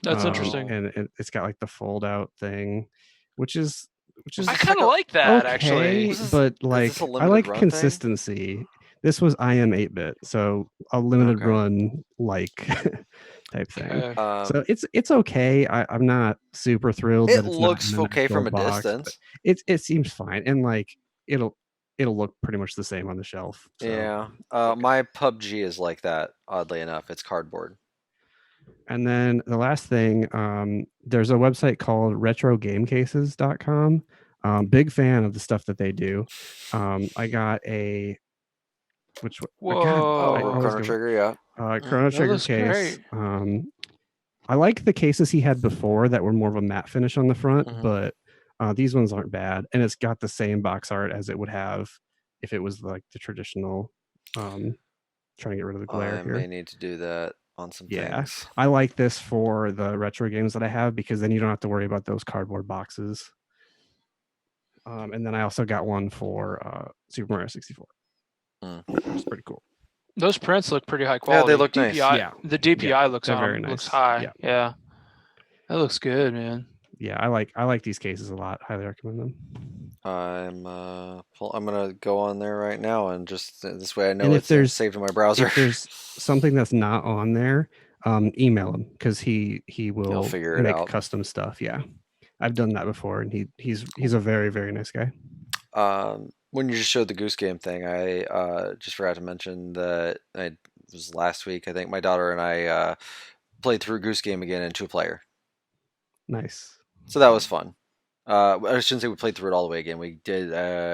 That's interesting. And it's got like the fold out thing, which is I kind of like that actually. But like I like consistency. This was I am 8-bit, so a limited run like type thing. So it's okay. I'm not super thrilled. It looks okay from a distance. It seems fine, and like it'll look pretty much the same on the shelf. So. Yeah. My PUBG is like that. Oddly enough, it's cardboard. And then the last thing, there's a website called retrogamecases.com. Big fan of the stuff that they do. I got a Chrono Trigger, yeah. Chrono Trigger case. Great. I like the cases he had before that were more of a matte finish on the front, but these ones aren't bad. And it's got the same box art as it would have if it was like the traditional trying to get rid of the glare here. I may need to do that on some things. I like this for the retro games that I have because then you don't have to worry about those cardboard boxes. And then I also got one for Super Mario 64. It's pretty cool. Those prints look pretty high quality. Yeah, they look nice. The DPI looks very nice. Looks high. Yeah. That looks good, man. Yeah, I like these cases a lot. Highly recommend them. I'm gonna go on there right now and just this way I know And it's saved in my browser. if there's something that's not on there, email him because he He'll will figure it make out. custom stuff. Yeah, I've done that before, and he's a very, very nice guy. When you just showed the Goose Game thing, I just forgot to mention that it was last week. I think my daughter and I played through Goose Game again in 2-player. Nice. So that was fun. I shouldn't say we played through it all the way again. We did.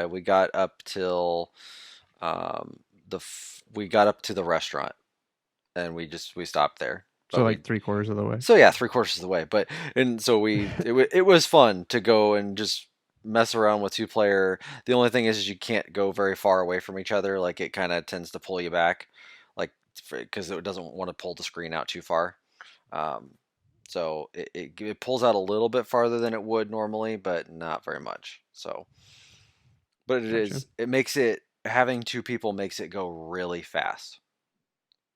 We got up till we got up to the restaurant, and we stopped there. So like 3/4 of the way. So yeah, 3/4 of the way. But and so it was fun to go and just mess around with 2-player. The only thing is you can't go very far away from each other. Like it kind of tends to pull you back, like because it doesn't want to pull the screen out too far. So it pulls out a little bit farther than it would normally, but not very much. So, but it makes it having 2 people makes it go really fast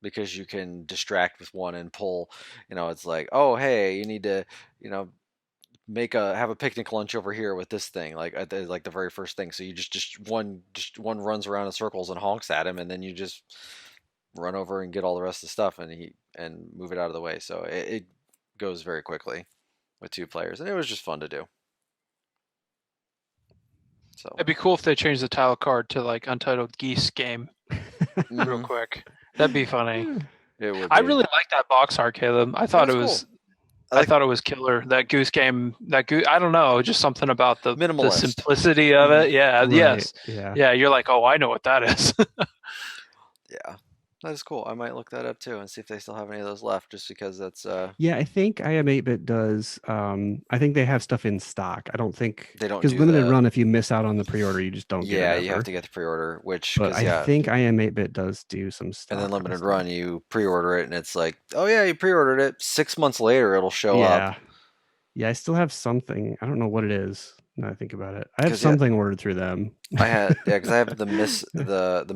because you can distract with one and pull. It's like, oh hey, you need to have a picnic lunch over here with this thing, like the very first thing. So you just one runs around in circles and honks at him, and then you just run over and get all the rest of the stuff and move it out of the way. So it goes very quickly with 2 players, and it was just fun to do. So it'd be cool if they changed the title card to like Untitled Geese Game real quick. That'd be funny. It would. I really like that box art, Caleb. I thought it was. Cool. I thought it was killer. That Goose Game. I don't know, just something about the simplicity of it. Yeah. Right. Yes. Yeah. You're like, oh, I know what that is. Yeah. That is cool. I might look that up too and see if they still have any of those left, just because that's Yeah, I think I Am 8-Bit does. I think they have stuff in stock. I don't think they don't, because limited run, if you miss out on the pre-order, you just don't get it. Yeah, you have to get the pre-order, but I think I Am 8-Bit does do some stuff. And then limited run, you pre-order it and it's like, oh yeah, you pre-ordered it. 6 months later it'll show up. Yeah, I still have something. I don't know what it is. Now I think about it, I have something ordered through them. I had because I have the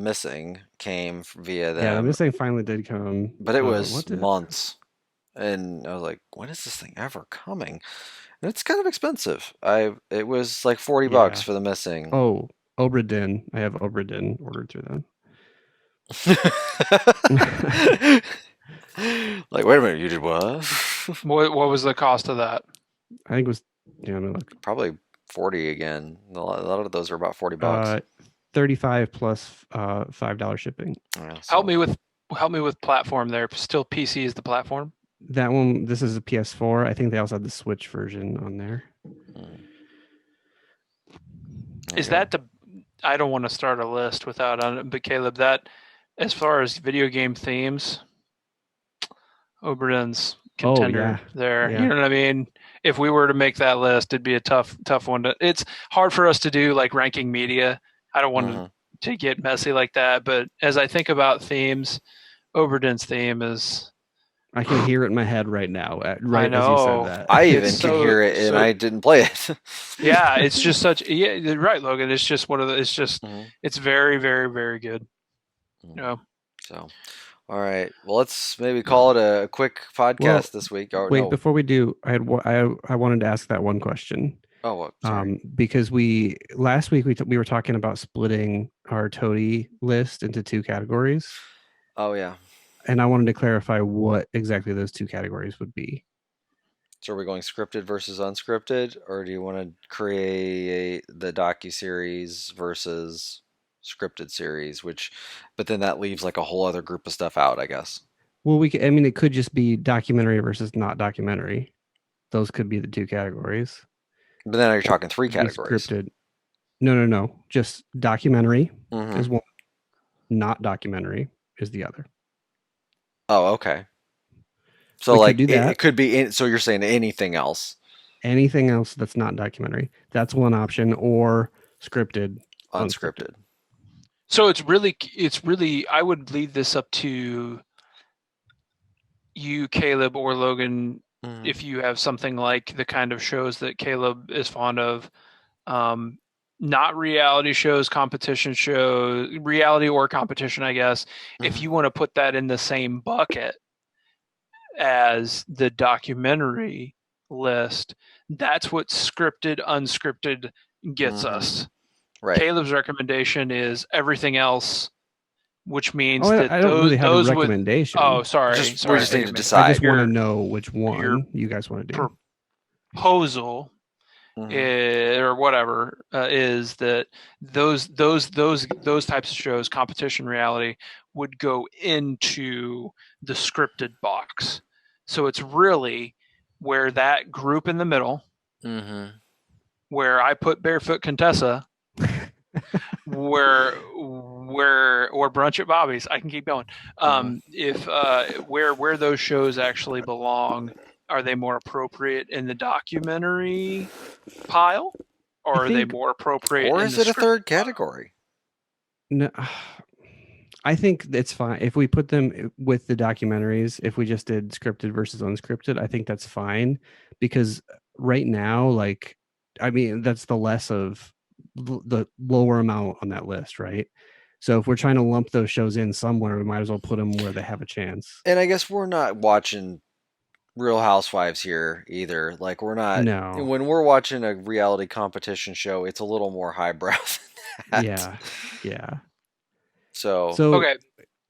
missing came via them. Yeah, the missing finally did come, but it was months, and I was like, when is this thing ever coming? And it's kind of expensive. It was like $40 for the missing. Oh, Obra Dinn. I have Obra Dinn ordered through them. Like, wait a minute, you did what? What was the cost of that? I think it was probably 40 again. A lot of those are about $40. 35 plus $5 shipping. Yeah, so. Help me with platform there. Still PC is the platform? That one, this is a PS4. I think they also have the Switch version on there. Is that I don't want to start a list without on it, but Caleb, that as far as video game themes, Oberden's contender there. Yeah. You know what I mean? If we were to make that list, it'd be a tough one it's hard for us to do like ranking media. I don't want to get messy like that, but as I think about themes, Oberden's theme is I can hear it in my head right now. Right as you said that. I even can hear it and I didn't play it. Yeah, it's just you're right, Logan. It's just one of the it's very, very, very good. So all right. Well, let's maybe call it a quick podcast this week. Before we do, I wanted to ask that one question. Oh, what? Sorry. Because last week we were talking about splitting our Toady list into 2 categories. Oh yeah. And I wanted to clarify what exactly those 2 categories would be. So are we going scripted versus unscripted, or do you want to create the docuseries versus scripted series? But then that leaves like a whole other group of stuff out, I guess. Well, it could just be documentary versus not documentary. Those could be the 2 categories. But then you're talking 3 categories. Scripted. No. Just documentary is one. Not documentary is the other. Oh, okay. So it could be. So you're saying anything else? Anything else that's not documentary. That's one option, or scripted, unscripted. So it's really. I would leave this up to you, Caleb, or Logan, if you have something like the kind of shows that Caleb is fond of. Not reality shows, competition shows, reality or competition, I guess. If you want to put that in the same bucket as the documentary, list, that's what scripted, unscripted gets us. Right. Caleb's recommendation is everything else, which means Oh, that I don't really have a recommendation. Oh, sorry. We just need to decide. I just want to know which one you guys want to do. Proposal or whatever is that those types of shows, competition reality, would go into the scripted box. So it's really where that group in the middle, where I put Barefoot Contessa, or Brunch at Bobby's. I can keep going. If where those shows actually belong, are they more appropriate in the documentary pile, or are they more appropriate? Or is it a third category? No, I think it's fine if we put them with the documentaries. If we just did scripted versus unscripted, I think that's fine, because right now, like, I mean, that's the less of the lower amount on that list, right? So if we're trying to lump those shows in somewhere, we might as well put them where they have a chance. And I guess we're not watching Real Housewives here either. Like, we're not. No. When we're watching a reality competition show, it's a little more highbrow than that. Yeah. So okay.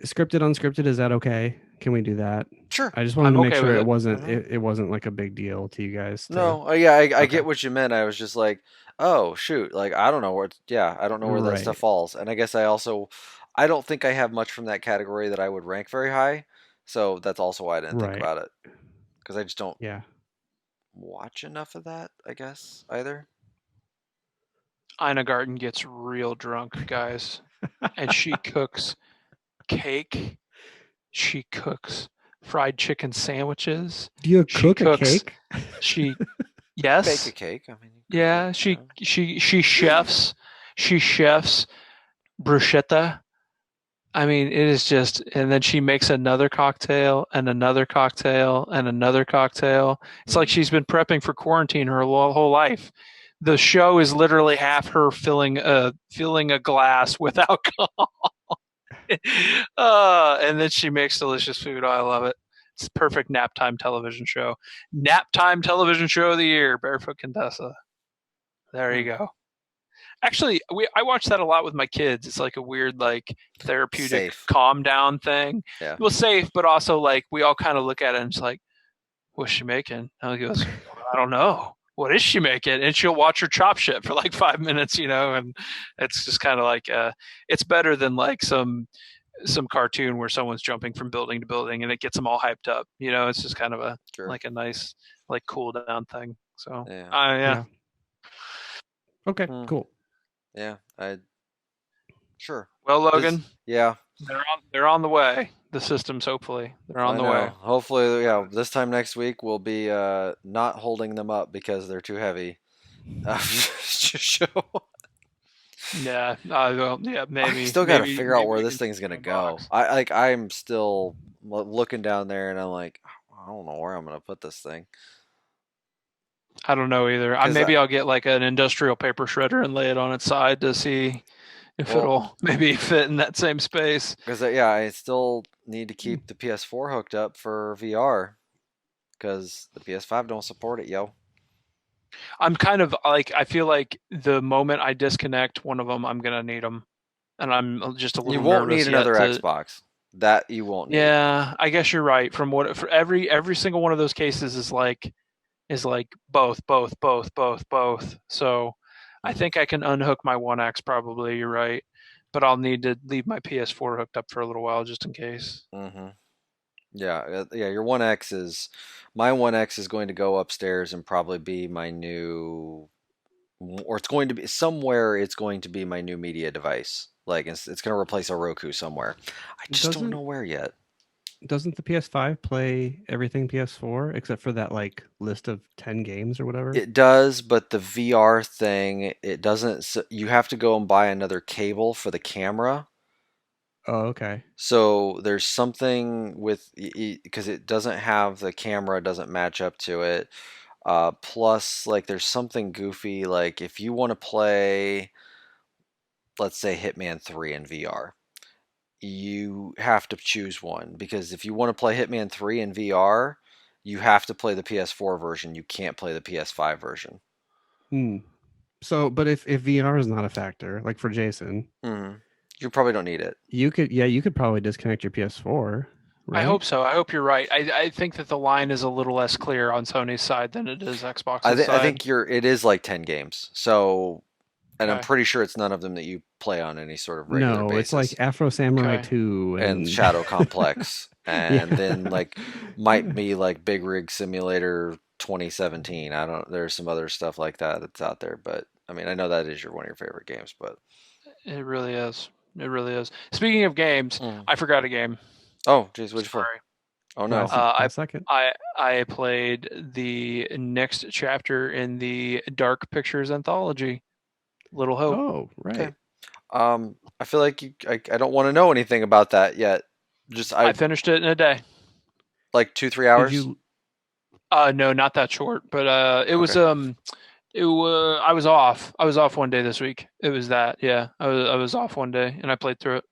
Scripted, unscripted, is that okay? Can we do that? Sure. I just wanted to make sure it wasn't it wasn't like a big deal to you guys. No, I get what you meant. I was just like, oh shoot, like I don't know where. I don't know where that stuff falls. And I guess I don't think I have much from that category that I would rank very high. So that's also why I didn't think about it, because I just don't watch enough of that, I guess, either. Ina Garten gets real drunk, guys, and she cooks cake. She cooks fried chicken sandwiches. Do you cook a cake? Yes. Bake a cake. I mean, yeah, she chefs. She chefs bruschetta. I mean, it is just, and then she makes another cocktail and another cocktail and another cocktail. It's like she's been prepping for quarantine her whole life. The show is literally half her filling a glass with alcohol. And then she makes delicious food. I love it. It's perfect nap time television show. Nap time television show of the year, Barefoot Contessa. There you go. Actually, I watch that a lot with my kids. It's like a weird, like, therapeutic calm down thing. Yeah. Well, safe, but also like we all kind of look at it and it's like, what's she making? And he goes, I don't know. What is she making? And she'll watch her chop shit for like 5 minutes, and it's just kind of like it's better than like some cartoon where someone's jumping from building to building and it gets them all hyped up. It's just kind of like a nice like cool down thing. So yeah. Okay, cool. Yeah, sure. Well, Logan. Yeah. They're on the way. The systems, hopefully, they're on the way. Hopefully, this time next week we'll be not holding them up because they're too heavy. Show. Yeah. Maybe. I still got to figure out where this thing's gonna go. I'm still looking down there, and I'm like, I don't know where I'm gonna put this thing. I don't know either. Maybe I'll get like an industrial paper shredder and lay it on its side to see if it'll maybe fit in that same space. Because I still need to keep the PS4 hooked up for VR, because the PS5 don't support it, yo. I'm kind of like, I feel like the moment I disconnect one of them, I'm gonna need them, and I'm just a little. You won't need another Xbox. That you won't need. Yeah, I guess you're right. For every single one of those cases is like both. So I think I can unhook my One X probably. You're right, but I'll need to leave my PS4 hooked up for a little while just in case. Yeah. Your One X is going to go upstairs and probably be my new, or it's going to be somewhere. It's going to be my new media device. Like it's going to replace a Roku somewhere. I just don't know where yet. Doesn't the PS5 play everything PS4 except for that like list of 10 games or whatever? It does, but the VR thing, it doesn't. So you have to go and buy another cable for the camera. Oh, okay. So there's something with, because it doesn't have the camera, doesn't match up to it. Plus, like, there's something goofy. Like, if you want to play, let's say, Hitman 3 in VR, you have to choose one, because if you want to play Hitman 3 in VR, you have to play the PS4 version. You can't play the PS5 version. So, but if VR is not a factor, like for Jason, you probably don't need it. You could probably disconnect your PS4. Right? I hope so. I hope you're right. I think that the line is a little less clear on Sony's side than it is Xbox's side. I think it is like 10 games. So, and I'm pretty sure it's none of them that you play on any sort of regular basis. No, it's like Afro Samurai 2 and Shadow Complex, and then like might be like Big Rig Simulator 2017. There's some other stuff like that that's out there, but I mean, I know that is one of your favorite games, but it really is. It really is. Speaking of games, I forgot a game. Oh, geez, what'd you play? Oh no! I played the next chapter in the Dark Pictures anthology, Little Hope. Oh, right. Okay. I feel like I don't want to know anything about that yet. I finished it in a day. Like 2-3 hours? No, not that short. But it was I was off. I was off one day this week. It was that. Yeah, I was off one day and I played through it.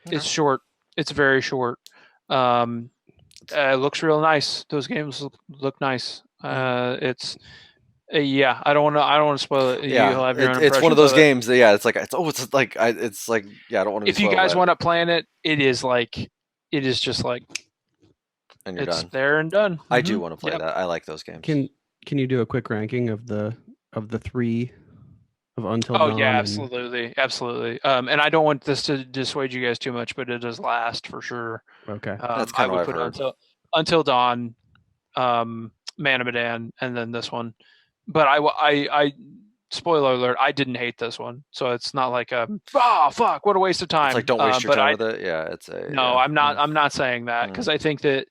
Okay. It's short. It's very short. It looks real nice. Those games look nice. It's I don't want to spoil it. Yeah, you'll have your own it's one of those games that I don't want to. If you guys want to plan it, it is just like, and you're it's done. there and done. I do want to play that. I like those games. Can you do a quick ranking of the 3 of Until Dawn? Oh yeah, absolutely. And I don't want this to dissuade you guys too much, but it does last for sure. Okay, that's kind of what I've heard. Until Dawn, Man of Medan, and then this one. But I spoiler alert, I didn't hate this one, so it's not like fuck, what a waste of time. It's like don't waste your time with it. Yeah, it's I'm not saying that because I think that.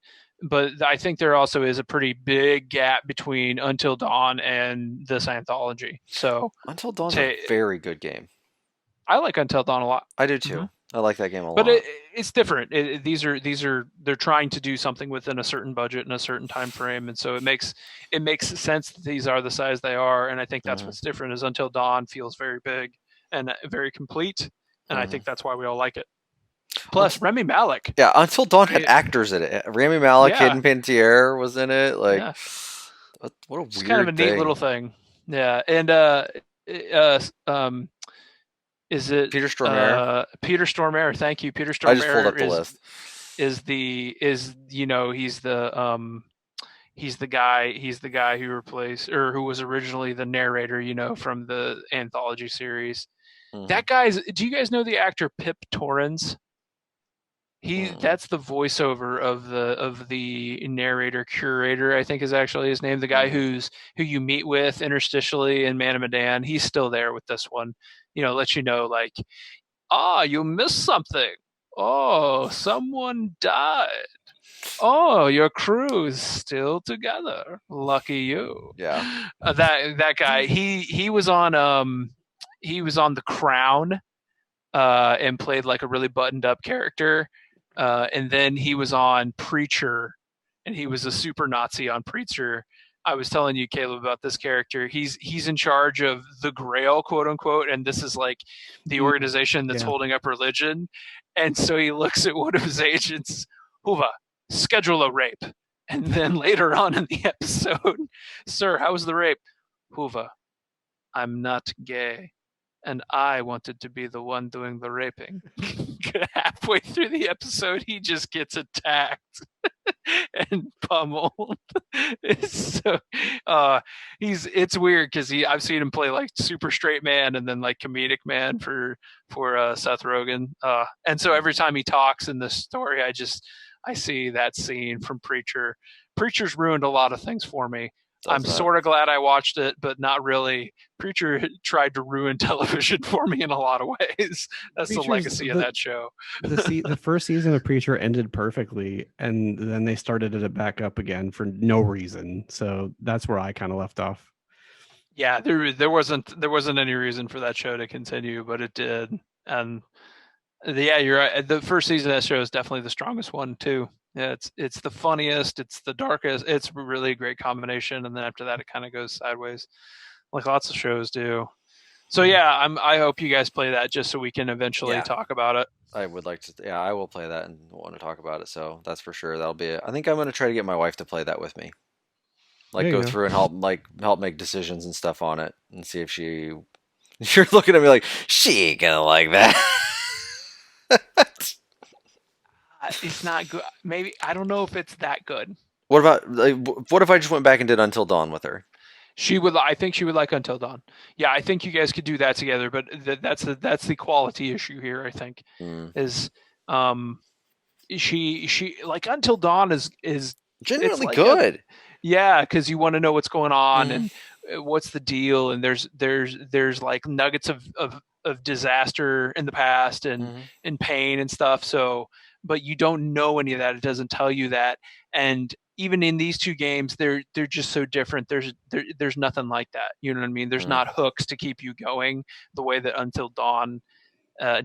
But I think there also is a pretty big gap between Until Dawn and this anthology. So Until Dawn's a very good game. I like Until Dawn a lot. I do too. Mm-hmm. I like that game a lot. But it's different. They're trying to do something within a certain budget and a certain time frame, and so it makes sense that these are the size they are. And I think that's what's different. Is Until Dawn feels very big and very complete, and I think that's why we all like it. Plus, Rami Malek. Yeah, Until Dawn had actors in it. Rami Malek, Hayden Panettiere was in it. Like, what a weird it's kind of a neat little thing. Yeah, and is it Peter Stormare? Peter Stormare. Thank you, Peter Stormare. I just pulled up the list. He's the guy who replaced or who was originally the narrator, from the anthology series. That guy's. Do you guys know the actor Pip Torrens? That's the voiceover of the narrator curator, I think is actually his name. The guy who you meet with interstitially in Man of Medan. He's still there with this one. Let you know like, you missed something. Oh, someone died. Oh, your crew's still together. Lucky you. Yeah. That guy. He was on The Crown, and played like a really buttoned up character. And then he was on Preacher, and he was a super Nazi on Preacher. I was telling you, Caleb, about this character. He's in charge of the Grail, quote unquote, and this is like the organization that's holding up religion. And so he looks at one of his agents, Huva, schedule a rape. And then later on in the episode, sir, how was the rape? Huva, I'm not gay. And I wanted to be the one doing the raping. Halfway through the episode, he just gets attacked and pummeled. It's weird because I've seen him play like super straight man and then like comedic man for Seth Rogen. And so every time he talks in this story, I see that scene from Preacher. Preacher's ruined a lot of things for me. I'm sort of glad I watched it, but not really. Preacher tried to ruin television for me in a lot of ways. That's the legacy of that show. The first season of Preacher ended perfectly, and then they started it back up again for no reason. So that's where I kind of left off. Yeah, there wasn't any reason for that show to continue, but it did. And you're right. The first season of that show is definitely the strongest one too. Yeah, it's the funniest, it's the darkest, it's really a great combination, and then after that it kind of goes sideways, like lots of shows do. So yeah, I hope you guys play that just so we can eventually talk about it. I would like to. Yeah, I will play that and want to talk about it. So that's for sure. That'll be it. I think I'm going to try to get my wife to play that with me. Like go through and help make decisions and stuff on it, and see if she. You're looking at me like she ain't gonna like that. It's not good. Maybe I don't know if it's that good. What about what if I just went back and did Until Dawn with her? She would. I think she would like Until Dawn. Yeah, I think you guys could do that together. But that's the quality issue here. I think is she like Until Dawn is genuinely like good. Yeah, because you want to know what's going on and what's the deal, and there's like nuggets of disaster in the past and pain and stuff. So, but you don't know any of that. It doesn't tell you that, and even in these two games, they're just so different. There's nothing like that. You know what I mean? There's not hooks to keep you going the way that Until Dawn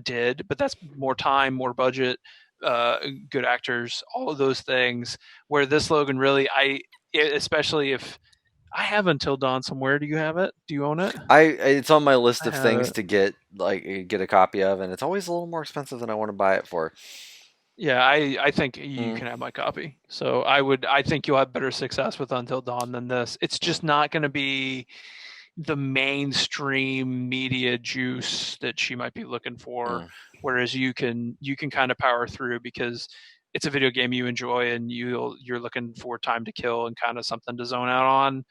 did. But that's more time, more budget, good actors, all of those things. Where this Logan really, especially if I have Until Dawn somewhere. Do you have it? Do you own it? It's on my list of things to get a copy of, and it's always a little more expensive than I want to buy it for. Yeah, I think you can have my copy. So I think you'll have better success with Until Dawn than this. It's just not going to be the mainstream media juice that she might be looking for. Whereas you can kind of power through because it's a video game you enjoy and you're looking for time to kill and kind of something to zone out on.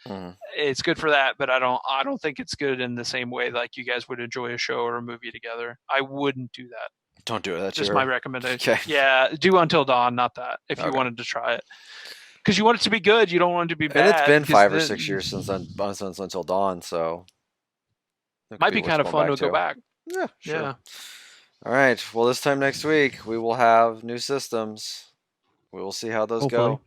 It's good for that, but I don't think it's good in the same way like you guys would enjoy a show or a movie together. I wouldn't do that. Don't do it. That's just my recommendation. Okay. Yeah, do Until Dawn, not that. If you wanted to try it, because you want it to be good, you don't want it to be bad. And it's been 5 or 6 years since Until Dawn, so it might be kind of fun to go back. Yeah, sure. Yeah. All right. Well, this time next week we will have new systems. We will see how those go.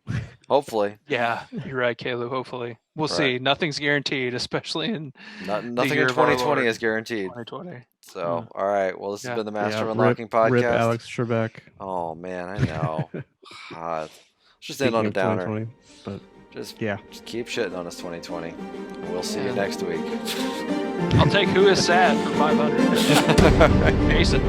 Hopefully. Yeah, you're right, Caleb. Hopefully, we'll see. Nothing's guaranteed, especially in nothing in 2020 is guaranteed. 2020. So, all right. Well, this has been the Master of Unlocking podcast. Rip Alex Trebek. Oh man, I know. God, just end on a downer. But just keep shitting on us 2020. We'll see you next week. I'll take Who Is Sad for 500. Jason.